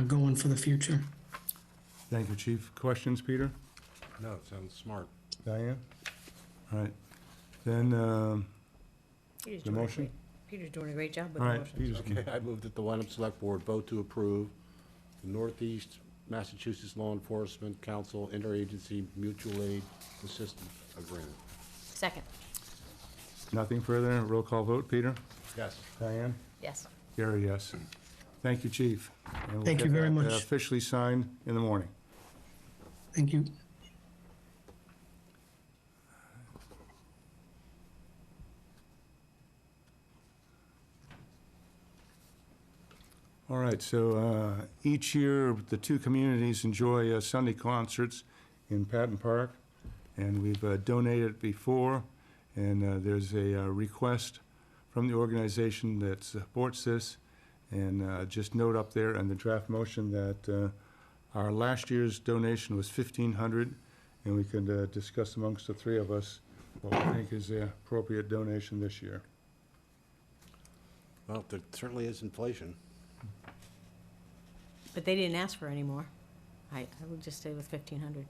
D: going for the future.
A: Thank you, Chief. Questions, Peter?
C: No, it sounds smart.
A: Diane? All right, then,
B: Peter's
A: the
B: doing a
A: motion?
B: great- Peter's doing a great job with
A: All
B: the
A: right,
B: motion.
A: Peter's,
C: Okay, I move that the Wenham Select Board vote to approve the Northeast Massachusetts Law Enforcement Council Interagency Mutual Aid Assistance Agreement.
B: Second,
A: nothing further, roll call vote, Peter?
C: Yes.
A: Diane?
B: yes.
A: Gary, yes. Thank you, Chief. And we'll
D: Thank you
A: get
D: very
A: that,
D: much.
A: Officially signed in the morning.
D: Thank you.
A: All right, so each year, the 2 communities enjoy Sunday concerts in Patton Park, and we've donated before, and there's a request from the organization that supports this, and just note up there in the draft motion that our last year's donation was $1,500, and we could discuss amongst the 3 of us what we think is the appropriate donation this year.
C: Well, there certainly is inflation.
B: But they didn't ask for any more. I would just stay with 1,500.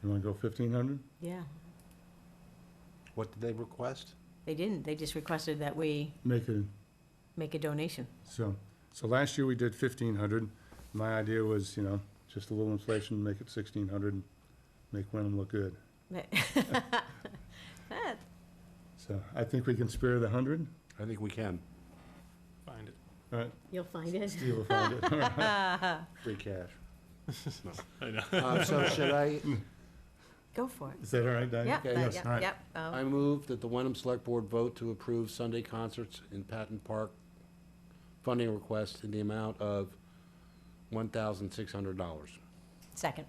A: You want to go 1,500?
B: Yeah,
C: What did they request?
B: they didn't. They just requested that we
A: Make it.
B: make a donation.
A: So last year we did 1,500. My idea was, just a little inflation, make it 1,600, make Wenham look good. So I think we can spare the 100.
C: I think we can.
E: Find it.
A: All right,
B: You'll find it.
A: Steve will find it. All right.
C: Free cash.
E: I know.
C: So should I,
B: Go for it.
A: Is that all right, Diane?
B: Yeah,
C: Okay.
A: Yes, all right.
B: yep.
C: I move that the Wenham Select Board vote to approve Sunday concerts in Patton Park funding request in the amount of $1,600.
B: Second,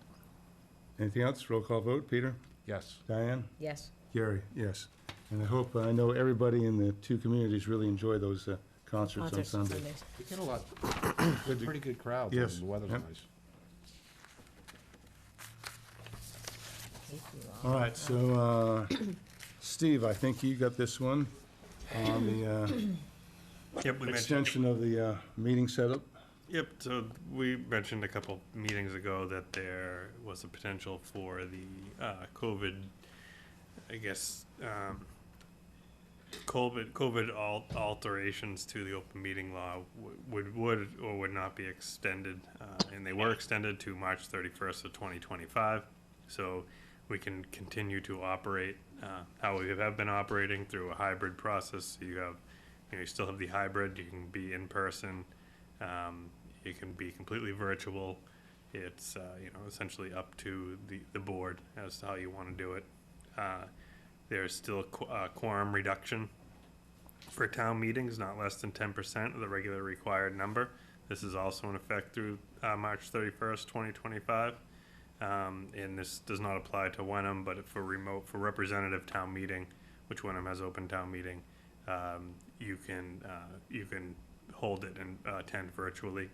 A: Anything else? Roll call vote. Peter?
C: Yes.
A: Diane?
B: yes.
A: Gary? Yes. And I know everybody in the two communities really enjoy those concerts on
B: Concerts
A: Sunday.
B: Sundays.
C: We get a lot, pretty good crowds,
A: Yes.
C: and the weather's
A: Yep.
C: nice.
A: All right, so, Steve, I think you got this one on the
E: Yep, we mentioned.
A: extension of the meeting setup.
E: Yep, so we mentioned a couple meetings ago that there was a potential for the COVID, I guess, COVID alterations to the open meeting law would or would not be extended, and they were extended to March 31st of 2025. So we can continue to operate how we have been operating through a hybrid process. You still have the hybrid. You can be in person. You can be completely virtual. It's essentially up to the board as to how you want to do it. There's still a quorum reduction for town meetings, not less than 10% of the regular required number. This is also in effect through March 31st, 2025. And this does not apply to Wenham, but for representative town meeting, which Wenham has open town meeting, you can hold it and attend virtually.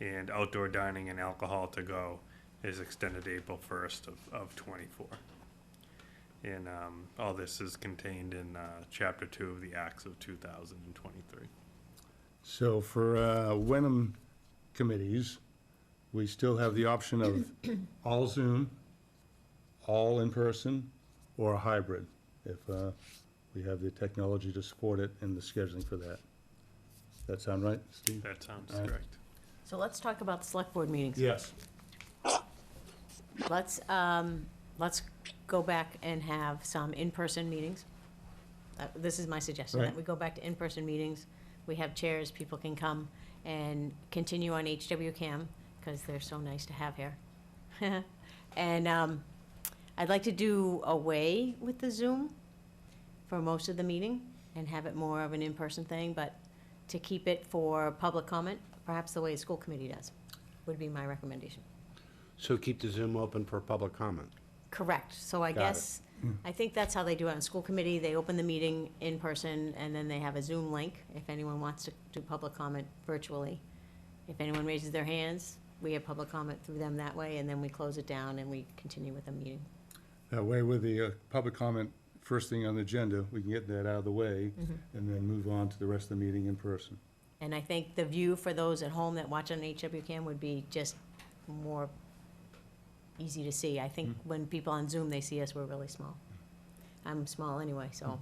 E: And outdoor dining and alcohol to go is extended April 1st of 24. And all this is contained in Chapter 2 of the Acts of 2023.
A: So for Wenham committees, we still have the option of all Zoom, all in person, or a hybrid, if we have the technology to support it and the scheduling for that. That sound right, Steve?
E: That sounds
A: All right.
E: correct.
B: So let's talk about the select board meetings.
A: Yes.
B: Let's go back and have some in-person meetings. This is my suggestion, that
A: Right.
B: we go back to in-person meetings. We have chairs, people can come and continue on HWCAM, because they're so nice to have here. And I'd like to do away with the Zoom for most of the meeting and have it more of an in-person thing, but to keep it for public comment, perhaps the way a school committee does, would be my recommendation.
C: So keep the Zoom open for public comment.
B: Correct, so I
C: Got it.
B: guess, I think that's how they do it on school committee, they open the meeting in person, and then they have a Zoom link, if anyone wants to do public comment virtually. If anyone raises their hands, we have public comment through them that way, and then we close it down and we continue with the meeting.
A: That way with the public comment, first thing on the agenda, we can get that out of the way and then move on to the rest of the meeting in person.
B: And I think the view for those at home that watch on HWCAM would be just more easy to see. I think when people on Zoom, they see us, we're really small. I'm small anyway, so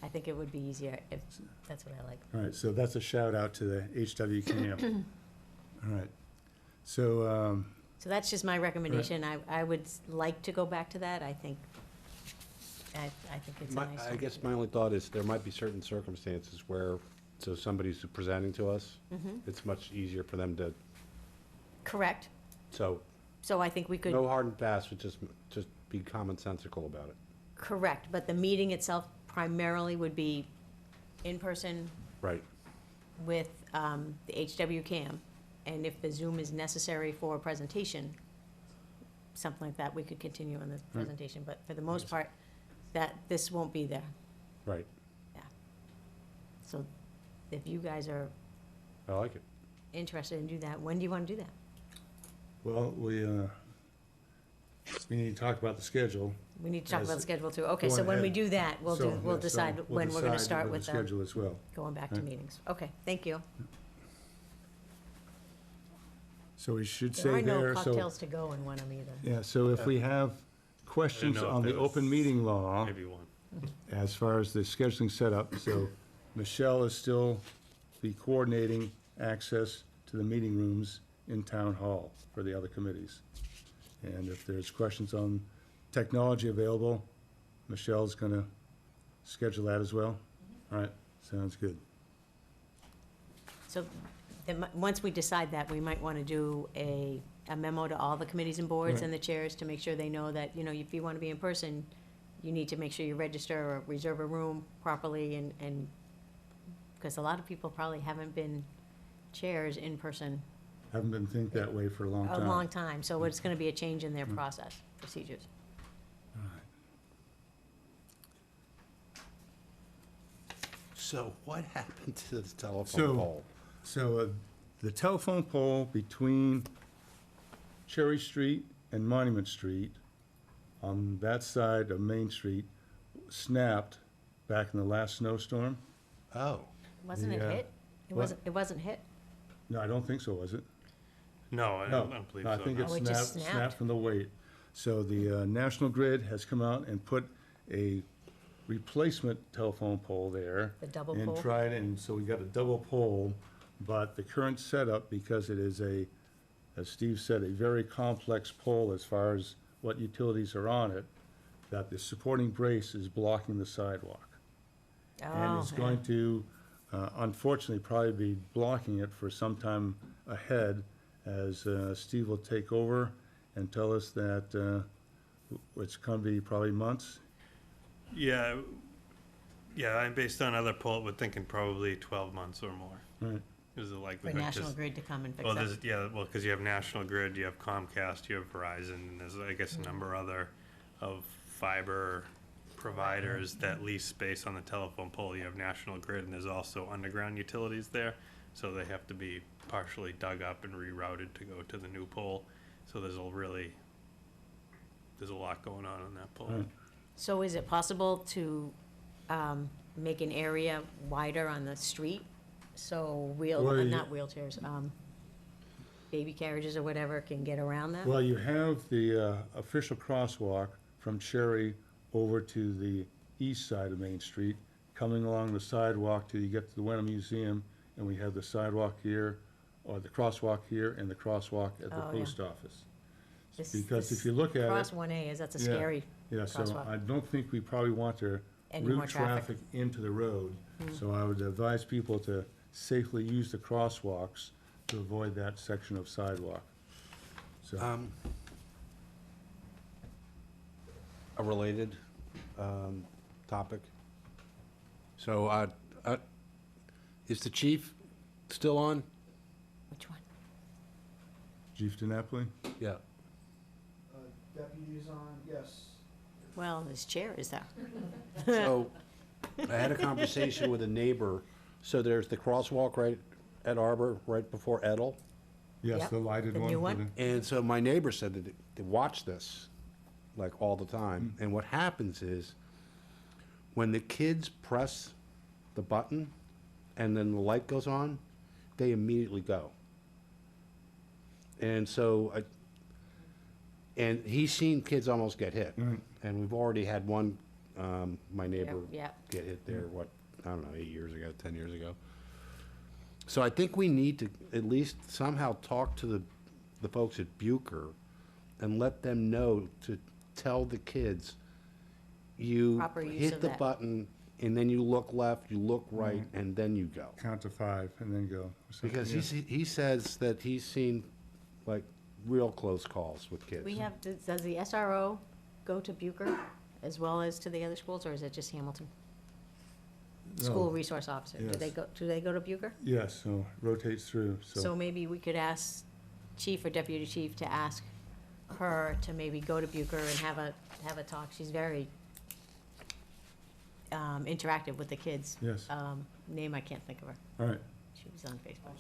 B: I think it would be easier if, that's what I like.
A: All right, so that's a shout out to the HWCAM. All right, so,
B: So that's just my recommendation. I would like to go back to that. I think it's a nice
C: I
B: one.
C: guess my only thought is there might be certain circumstances where, so somebody's presenting to us, it's much easier for them to,
B: Correct.
C: so
B: So I think we could,
C: no hard and fast, but just be commonsensical about it.
B: correct, but the meeting itself primarily would be in person
C: Right.
B: with the HWCAM. And if the Zoom is necessary for a presentation, something like that, we could continue on the presentation. But for the most part, this won't be there.
C: Right.
B: So if you guys are
C: I like it.
B: interested in do that, when do you want to do that?
A: well, we need to talk about the schedule.
B: We need to talk
A: As
B: about the schedule too. Okay,
A: go
B: so when we
A: ahead.
B: do that, we'll
A: So,
B: we'll
A: yeah, so
B: decide
A: we'll
B: when we're gonna
A: decide
B: start
A: with
B: with
A: the schedule as well.
B: going back to
A: Right.
B: meetings. Okay, thank you.
A: So we should
B: There
A: say
B: are no
A: there, so,
B: cocktails to go in Wenham either.
A: yeah, so if we have questions
E: know if
A: on the
E: there was-
A: open meeting law,
E: Maybe one.
A: as far as the scheduling setup, so Michelle is still the coordinating access to the meeting rooms in town hall for the other committees. And if there's questions on technology available, Michelle's gonna schedule that as well? All right, sounds good.
B: So then, once we decide that, we might want to do a memo to all the committees and boards
A: Right.
B: and the chairs to make sure they know that, you know, if you want to be in person, you need to make sure you register or reserve a room properly and, because a lot of people probably haven't been chairs in person
A: Haven't been think that way for a long
B: a
A: time.
B: long time, so it's going to be a change in their process, procedures.
C: So what happened to the telephone
A: So-
C: pole?
A: So the telephone pole between Cherry Street and Monument Street, on that side of Main Street, snapped back in the last snowstorm.
C: Oh,
B: Wasn't it
A: Yeah.
B: hit? It
A: What?
B: wasn't hit?
A: No, I don't think so, was it?
E: No, I
A: No,
E: don't believe
A: no, I
E: so.
A: think
E: no.
A: it
B: Oh, it just
A: snapped
B: snapped?
A: from the weight. So the National Grid has come out and put a replacement telephone pole there.
B: The double
A: And
B: pole?
A: tried, and so we got a double pole, but the current setup, because it is a, as Steve said, a very complex pole as far as what utilities are on it, that the supporting brace is blocking the sidewalk. And it's
B: Oh,
A: going to, unfortunately, probably be blocking it for some time ahead, as Steve will take over and tell us that it's going to be probably months.
E: Yeah, yeah, I'm based on other poll, we're thinking probably 12 months or more.
A: Right.
E: Is the
B: for
E: likelihood.
B: National
E: 'cause-
B: Grid to come and fix
E: Well,
B: it.
E: there's, yeah, well, because you have National Grid, you have Comcast, you have Verizon, and there's, I guess, a number other of fiber providers that lease space on the telephone pole. You have National Grid, and there's also underground utilities there, so they have to be partially dug up and rerouted to go to the new pole. So there's a lot going on that pole.
A: Right.
B: So is it possible to make an area wider on the street? So
A: Well,
B: not wheelchairs, baby carriages or whatever can get around that?
A: Well, you have the official crosswalk from Cherry over to the east side of Main Street, coming along the sidewalk till you get to the Wenham Museum, and we have the sidewalk here, or the crosswalk here, and the crosswalk at the
B: Oh, yeah.
A: post office.
B: This-
A: Because
B: this
A: if you look at
B: Cross
A: it,
B: 1A, that's a
A: Yeah.
B: scary,
A: yeah, so
B: crosswalk.
A: I don't think we probably want to
B: Any more
A: route
B: traffic.
A: traffic into the road. So I would advise people to safely use the crosswalks to avoid that section of sidewalk. So,
C: a related topic. So, is the chief still on?
B: which one?
A: Chief DiNapoli?
C: Yeah.
I: Deputies on, yes.
B: Well, his chair is there.
C: So, I had a conversation with a neighbor. So there's the crosswalk right at Arbor, right before Edel.
A: Yes,
B: Yep,
A: the lighted
B: the
A: one.
B: new
A: with
B: one.
A: the-
C: And so my neighbor said that they watch this, like, all the time. And what happens is, when the kids press the button and then the light goes on, they immediately go. And so, and he's seen kids almost get hit.
A: Right.
C: And we've already had one, my neighbor
B: Yep.
C: get hit there, what, I don't know, 8 years ago, 10 years ago. So I think we need to at least somehow talk to the folks at Bucher and let them know to tell the kids, you
B: Proper use
C: hit
B: of
C: the
B: that.
C: button, and then you look left, you look right, and then you go.
A: Count to 5 and then go. or something,
C: Because
A: yeah.
C: he says that he's seen, like, real close calls with kids.
B: We have, does the SRO go to Bucher as well as to the other schools, or is it just Hamilton? School
A: No.
B: resource officer, do they
A: Yes.
B: go to Bucher?
A: Yes, so rotates through,
B: So
A: so,
B: maybe we could ask chief or deputy chief to ask her to maybe go to Bucher and have a talk. She's very interactive with the kids.
A: yes,
B: Name I can't think of her.
A: all right,
B: She was on Facebook.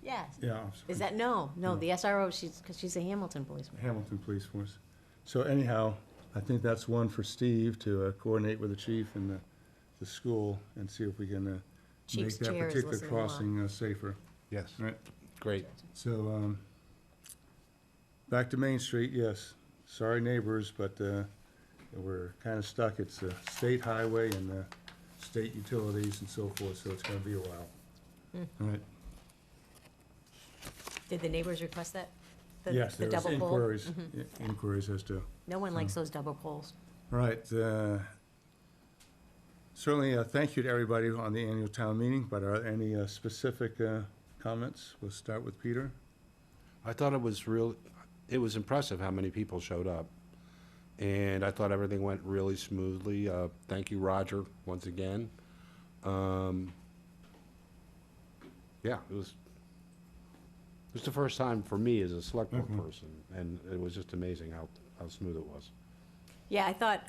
B: Yes.
A: yeah.
B: Is that, no,
A: No.
B: the SRO, because she's a Hamilton policeman.
A: Hamilton Police Force. So anyhow, I think that's one for Steve to coordinate with the chief and the school and see if we can make
B: Chief's
A: that
B: chair is
A: particular
B: listening well.
A: crossing safer.
C: Yes,
A: All right,
C: great.
A: so, back to Main Street, yes. Sorry neighbors, but we're kind of stuck. It's a state highway and state utilities and so forth, so it's gonna be a while. All right,
B: Did the neighbors request that? The-
A: yes,
B: the
A: there was
B: double pole?
A: inquiries, inquiries as to.
B: No one likes those double poles.
A: Right, Certainly, thank you to everybody on the annual town meeting, but are there any specific comments? We'll start with Peter.
C: I thought it was impressive how many people showed up. And I thought everything went really smoothly. Thank you, Roger, once again. Yeah, it was the first time for me as a select board person, and it was just amazing how smooth it was.
B: Yeah, I thought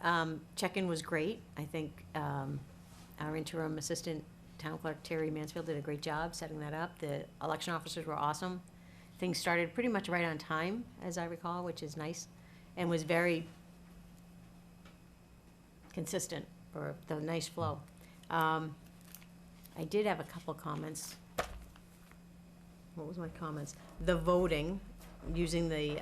B: check-in was great. I think our interim assistant town clerk, Terry Mansfield, did a great job setting that up. The election officers were awesome. Things started pretty much right on time, as I recall, which is nice, and was very consistent for the nice flow. I did have a couple comments. What was my comments? The voting, using the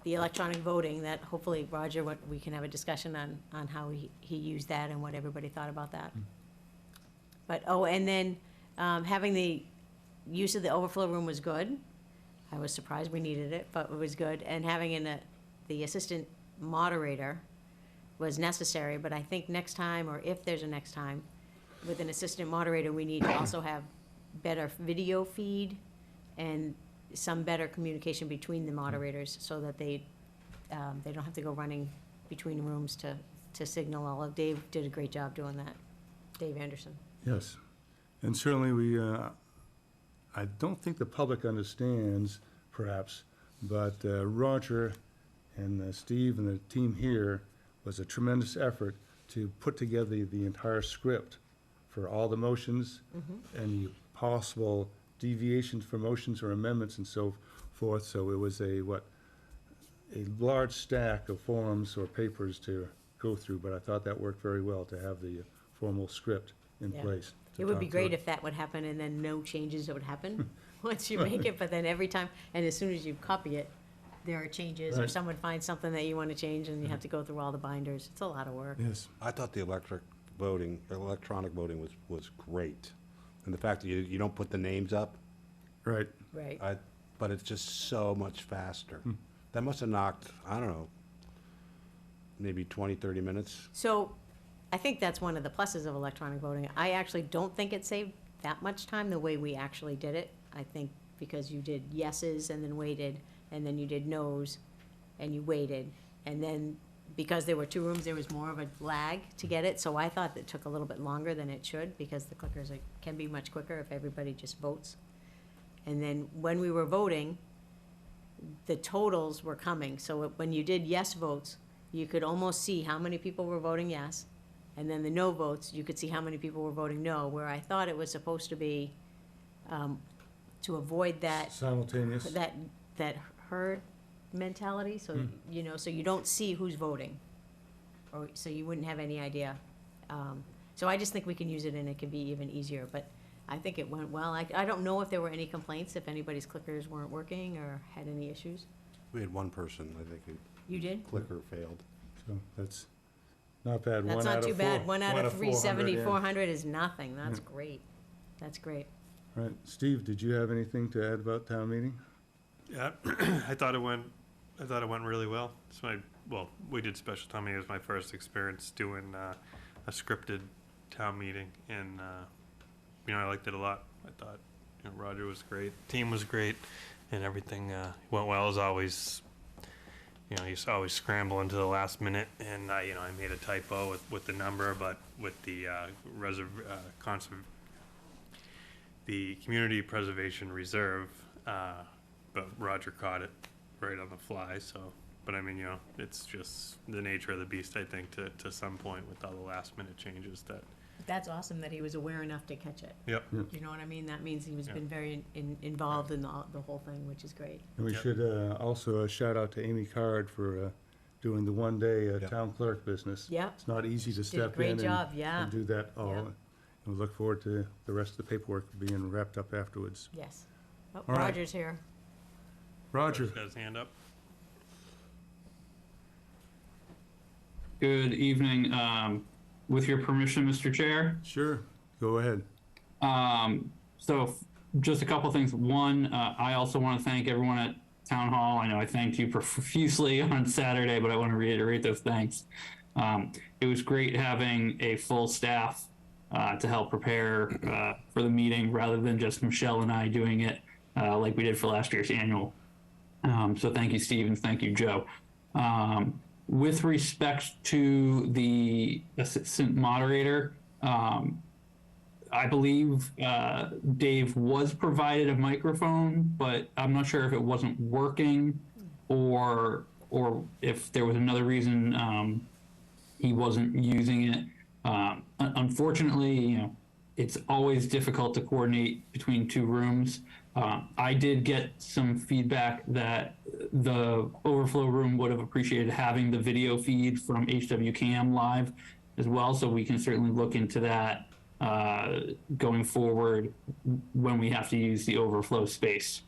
B: electronic voting, that hopefully, Roger, what, we can have a discussion on how he used that and what everybody thought about that. But, oh, and then having the use of the overflow room was good. I was surprised we needed it, but it was good. And having the assistant moderator was necessary, but I think next time, or if there's a next time, with an assistant moderator, we need to also have better video feed and some better communication between the moderators so that they don't have to go running between rooms to signal all of. Dave did a great job doing that. Dave Anderson.
A: Yes. And certainly I don't think the public understands, perhaps, but Roger and Steve and the team here was a tremendous effort to put together the entire script for all the motions and the possible deviations for motions or amendments and so forth. So it was a large stack of forms or papers to go through, but I thought that worked very well to have the formal script in
B: Yeah.
A: place.
B: It would be great if that would happen and then no changes would happen once you make it, but then every time, and as soon as you copy it, there are changes, or
A: Right.
B: someone finds something that you want to change and you have to go through all the binders. It's a lot of work.
A: Yes.
C: I thought the electronic voting was great. And the fact that you don't put the names up,
A: Right.
B: Right.
C: but it's just so much faster. That must have knocked, I don't know, maybe 20, 30 minutes.
B: So I think that's one of the pluses of electronic voting. I actually don't think it saved that much time the way we actually did it. I think because you did yeses and then waited, and then you did noes and you waited. And then because there were two rooms, there was more of a lag to get it. So I thought that it took a little bit longer than it should because the clickers can be much quicker if everybody just votes. And then when we were voting, the totals were coming. So when you did yes votes, you could almost see how many people were voting yes. And then the no votes, you could see how many people were voting no, where I thought it was supposed to be to avoid that
A: Simultaneous.
B: that herd mentality, so, so you don't see who's voting, or, so you wouldn't have any idea. So I just think we can use it and it can be even easier, but I think it went well. I don't know if there were any complaints, if anybody's clickers weren't working or had any issues.
C: We had one person, I think,
B: You did?
C: whose clicker failed.
A: So that's not bad.
B: That's
A: One
B: not
A: out
B: too
A: of
B: bad.
A: four.
B: One out of 370,
A: yeah.
B: 400 is nothing. That's great. That's great.
A: All right. Steve, did you have anything to add about town meeting?
E: Yeah, I thought it went really well. We did special town meeting. It was my first experience doing a scripted town meeting, and I liked it a lot. I thought Roger was great, team was great, and everything went well as always. You always scramble into the last minute, and I made a typo with the number, but with the the community preservation reserve. But Roger caught it right on the fly, so, but I mean, it's just the nature of the beast, I think, to some point with all the last minute changes that.
B: That's awesome that he was aware enough to catch it.
E: Yep.
B: You know what I mean? That means he was
E: Yeah.
B: been very involved in the whole thing, which is great.
A: And we
E: Yep.
A: should also shout out to Amy Card for doing the one-day
C: Yep.
A: town clerk business.
B: Yep.
A: It's not easy to
B: Did a
A: step
B: great
A: in
B: job, yeah.
A: and do that all.
B: Yeah.
A: And we look forward to the rest of the paperwork being wrapped up afterwards.
B: Yes. Oh,
A: All right.
B: Roger's here.
A: Roger.
E: Got his hand up.
I: Good evening. With your permission, Mr. Chair.
A: Sure, go ahead.
I: So just a couple things. One, I also want to thank everyone at Town Hall. I know I thanked you profusely on Saturday, but I want to reiterate those thanks. It was great having a full staff to help prepare for the meeting rather than just Michelle and I doing it like we did for last year's annual. So thank you, Steve, and thank you, Joe. With respect to the assistant moderator, I believe Dave was provided a microphone, but I'm not sure if it wasn't working or if there was another reason he wasn't using it. Unfortunately, you know, it's always difficult to coordinate between two rooms. I did get some feedback that the overflow room would have appreciated having the video feed from HWCAM live as well, so we can certainly look into that going forward when we have to use the overflow space.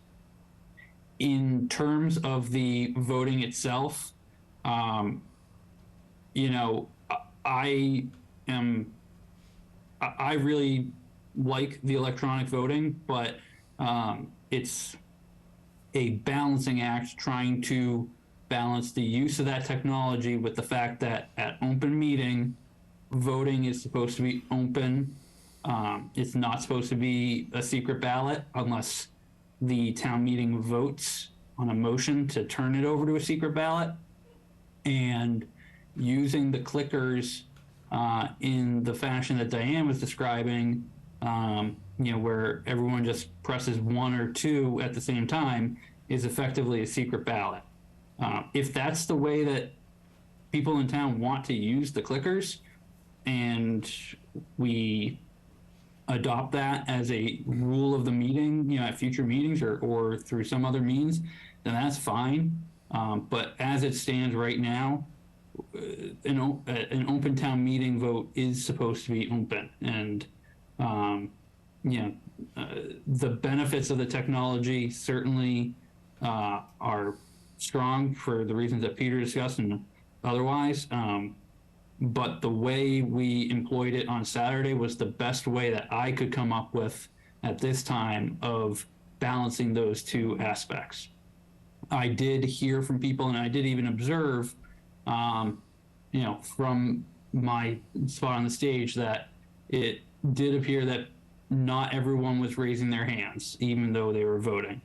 I: In terms of the voting itself, you know, I really like the electronic voting, but it's a balancing act trying to balance the use of that technology with the fact that at open meeting, voting is supposed to be open. It's not supposed to be a secret ballot unless the town meeting votes on a motion to turn it over to a secret ballot. And using the clickers in the fashion that Diane was describing, you know, where everyone just presses 1 or 2 at the same time, is effectively a secret ballot. If that's the way that people in town want to use the clickers, and we adopt that as a rule of the meeting, you know, at future meetings or through some other means, then that's fine. But as it stands right now, an open town meeting vote is supposed to be open, and you know, the benefits of the technology certainly are strong for the reasons that Peter discussed and otherwise. But the way we employed it on Saturday was the best way that I could come up with at this time of balancing those two aspects. I did hear from people, and I did even observe, you know, from my spot on the stage, that it did appear that not everyone was raising their hands, even though they were voting.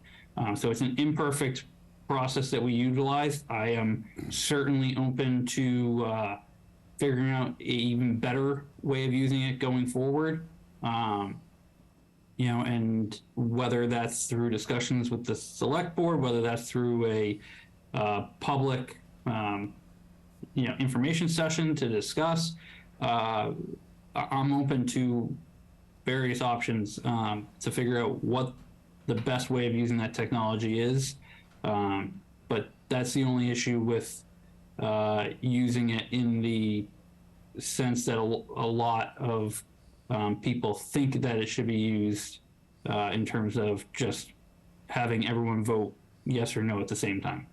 I: So it's an imperfect process that we utilized. I am certainly open to figuring out an even better way of using it going forward. You know, and whether that's through discussions with the select board, whether that's through a public, you know, information session to discuss, I'm open to various options to figure out what the best way of using that technology is. But that's the only issue with using it in the sense that a lot of people think that it should be used in terms of just having everyone vote yes or no at the same time.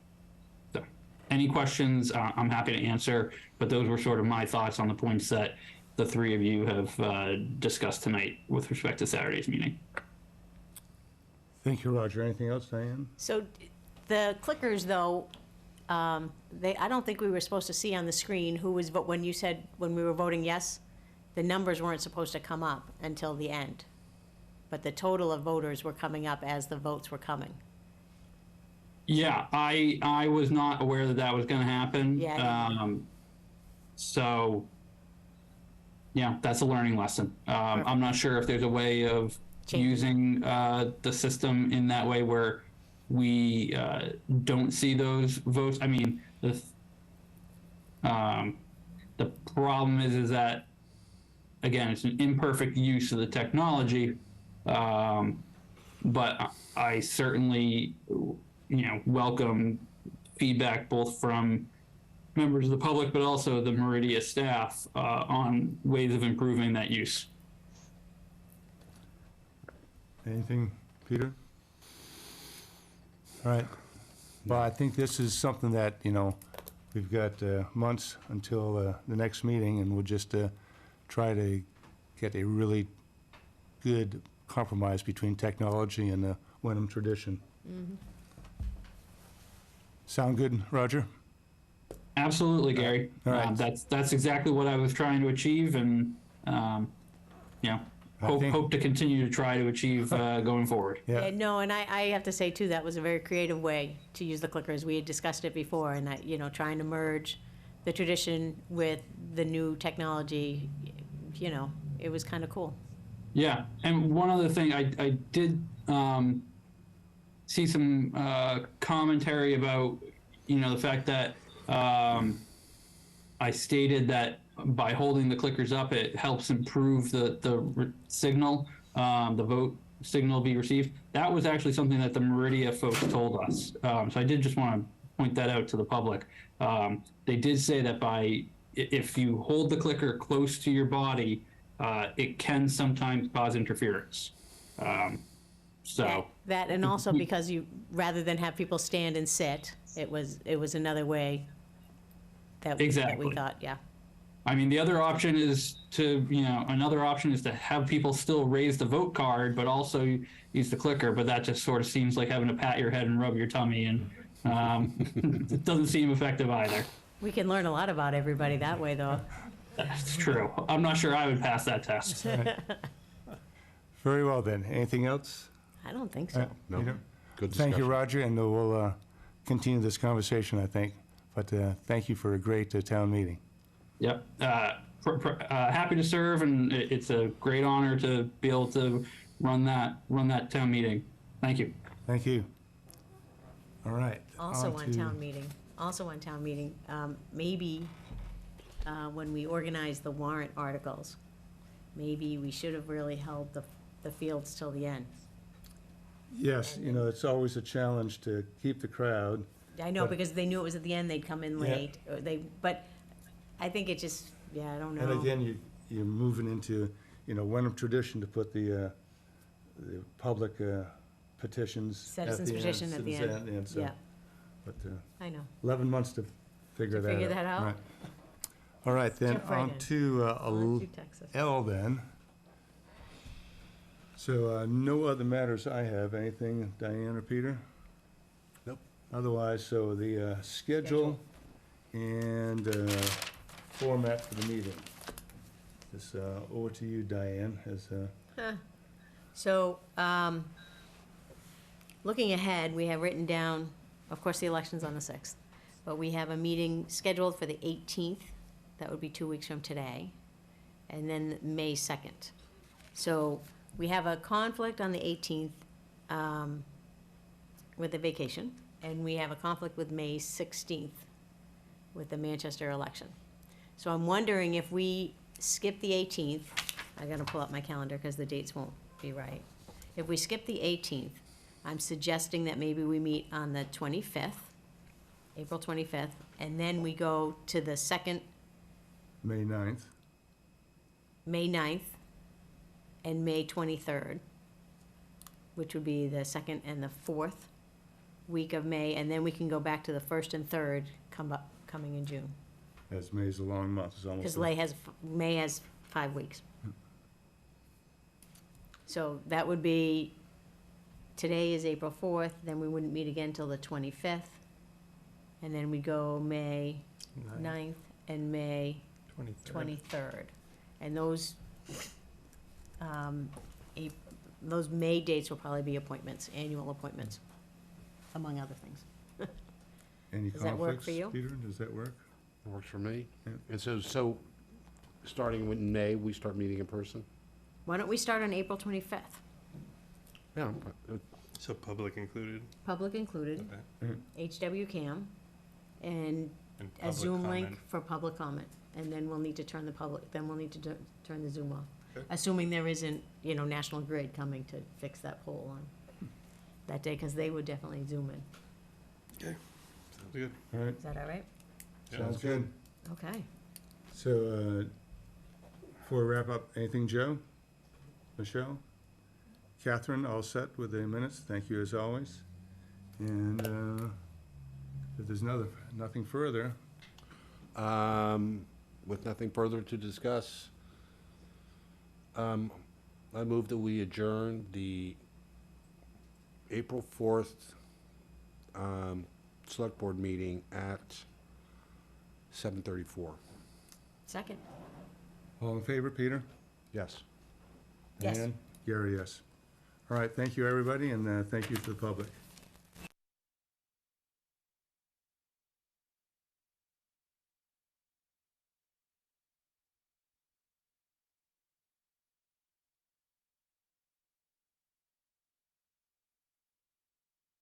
I: So, any questions, I'm happy to answer, but those were sort of my thoughts on the points that the three of you have discussed tonight with respect to Saturday's meeting.
A: Thank you, Roger. Anything else, Diane?
B: So the clickers, though, I don't think we were supposed to see on the screen who was, when you said, when we were voting yes, the numbers weren't supposed to come up until the end. But the total of voters were coming up as the votes were coming.
I: Yeah, I was not aware that that was going to happen.
B: Yeah.
I: So, yeah, that's a learning lesson. I'm not sure if there's a way of using the system in that way where we don't see those votes. I mean, the problem is that, again, it's an imperfect use of the technology, but I certainly, you know, welcome feedback both from members of the public, but also the Meridia staff on ways of improving that use.
A: Anything, Peter? All right. Well, I think this is something that, you know, we've got months until the next meeting, and we'll just try to get a really good compromise between technology and the Wenham tradition. Mm-hmm. Sound good, Roger?
I: Absolutely, Gary.
A: All right.
I: That's exactly what I was trying to achieve, and you know,
A: I think-
I: hope to continue to try to achieve going forward.
B: Yeah, no, and I have to say too, that was a very creative way to use the clickers. We had discussed it before, and that, you know, trying to merge the tradition with the new technology, you know, it was kind of cool.
I: Yeah, and one other thing, I did see some commentary about, you know, the fact that I stated that by holding the clickers up, it helps improve the signal, the vote signal be received. That was actually something that the Meridia folks told us. So I did just want to point that out to the public. They did say that if you hold the clicker close to your body, it can sometimes cause interference.
B: That, and also because rather than have people stand and sit, it was another way that we
I: Exactly.
B: thought, yeah.
I: I mean, the other option is another option is to have people still raise the vote card, but also use the clicker. But that just sort of seems like having to pat your head and rub your tummy, and it doesn't seem effective either.
B: We can learn a lot about everybody that way, though.
I: That's true. I'm not sure I would pass that test.
A: Very well then. Anything else?
B: I don't think so.
C: No.
A: Peter?
C: Good
A: Thank you,
C: discussion.
A: Roger, and we'll continue this conversation, I think. But thank you for a great town meeting.
I: Yep. Happy to serve, and it's a great honor to be able to run that town meeting. Thank you.
A: Thank you. All right.
B: Also on town meeting, maybe when we organize the warrant articles, maybe we should have really held the fields till the end.
A: Yes, you know, it's always a challenge to keep the crowd.
B: I know,
A: But-
B: because they knew it was at the end, they'd come in
A: Yeah.
B: late, or but I think it just, I don't know.
A: And again, you're moving into, you know, Wenham tradition to put the public petitions at the end.
B: Citizens petition at the
A: citizens
B: end.
A: so-
B: Yeah,
A: But
B: I know.
A: 11 months to figure that out.
B: figure that out?
A: Right. All right, then,
B: Jump right
A: on
B: in.
A: to
B: On to Texas.
A: L then. So, no other matters I have. Anything, Diane or Peter?
C: Nope.
A: Otherwise, so the schedule and format for the meeting. This, over to you, Diane, as,
B: So, looking ahead, we have written down, of course, the election's on the 6th, but we have a meeting scheduled for the 18th, that would be 2 weeks from today, and then May 2nd. So, we have a conflict on the 18th with the vacation, and we have a conflict with May 16th with the Manchester election. So I'm wondering if we skip the 18th, I gotta pull up my calendar because the dates won't be right. If we skip the 18th, I'm suggesting that maybe we meet on the 25th, April 25th, and then we go to the second,
A: May 9th.
B: May 9th, and May 23rd, which would be the second and the fourth week of May, and then we can go back to the 1st and 3rd coming in June.
A: As May's a long month, it's almost.
B: Because May has 5 weeks. So that would be, today is April 4th, then we wouldn't meet again till the 25th. And then we go May 9th and May 23rd. And those May dates will probably be appointments, annual appointments, among other things.
A: Any
B: Does that work
A: conflicts,
B: for you?
A: Peter, does that work?
C: Works for me.
A: Yeah.
C: And so, starting in May, we start meeting in person?
B: Why don't we start on April 25th?
C: Yeah.
E: So public included.
B: Public included,
E: Okay.
B: HW Cam, and
E: And
B: a
E: public
B: Zoom link
E: comment.
B: for public comment, and then we'll need to turn turn the Zoom off.
E: Okay.
B: Assuming there isn't, National Grid coming to fix that pole on that day, because they would definitely Zoom in.
E: Okay, sounds good.
A: All right,
B: Is that all right?
E: Yeah.
A: sounds good.
B: Okay.
A: So, before we wrap up, anything, Joe? Michelle? Catherine, all set with the minutes? Thank you as always. And if there's nothing further,
C: With nothing further to discuss, I move that we adjourn the April 4th Select Board meeting at 7:34.
B: Second.
A: All in favor, Peter?
C: Yes.
B: Yes.
A: Ann? Gary, yes. All right, thank you, everybody, and thank you to the public.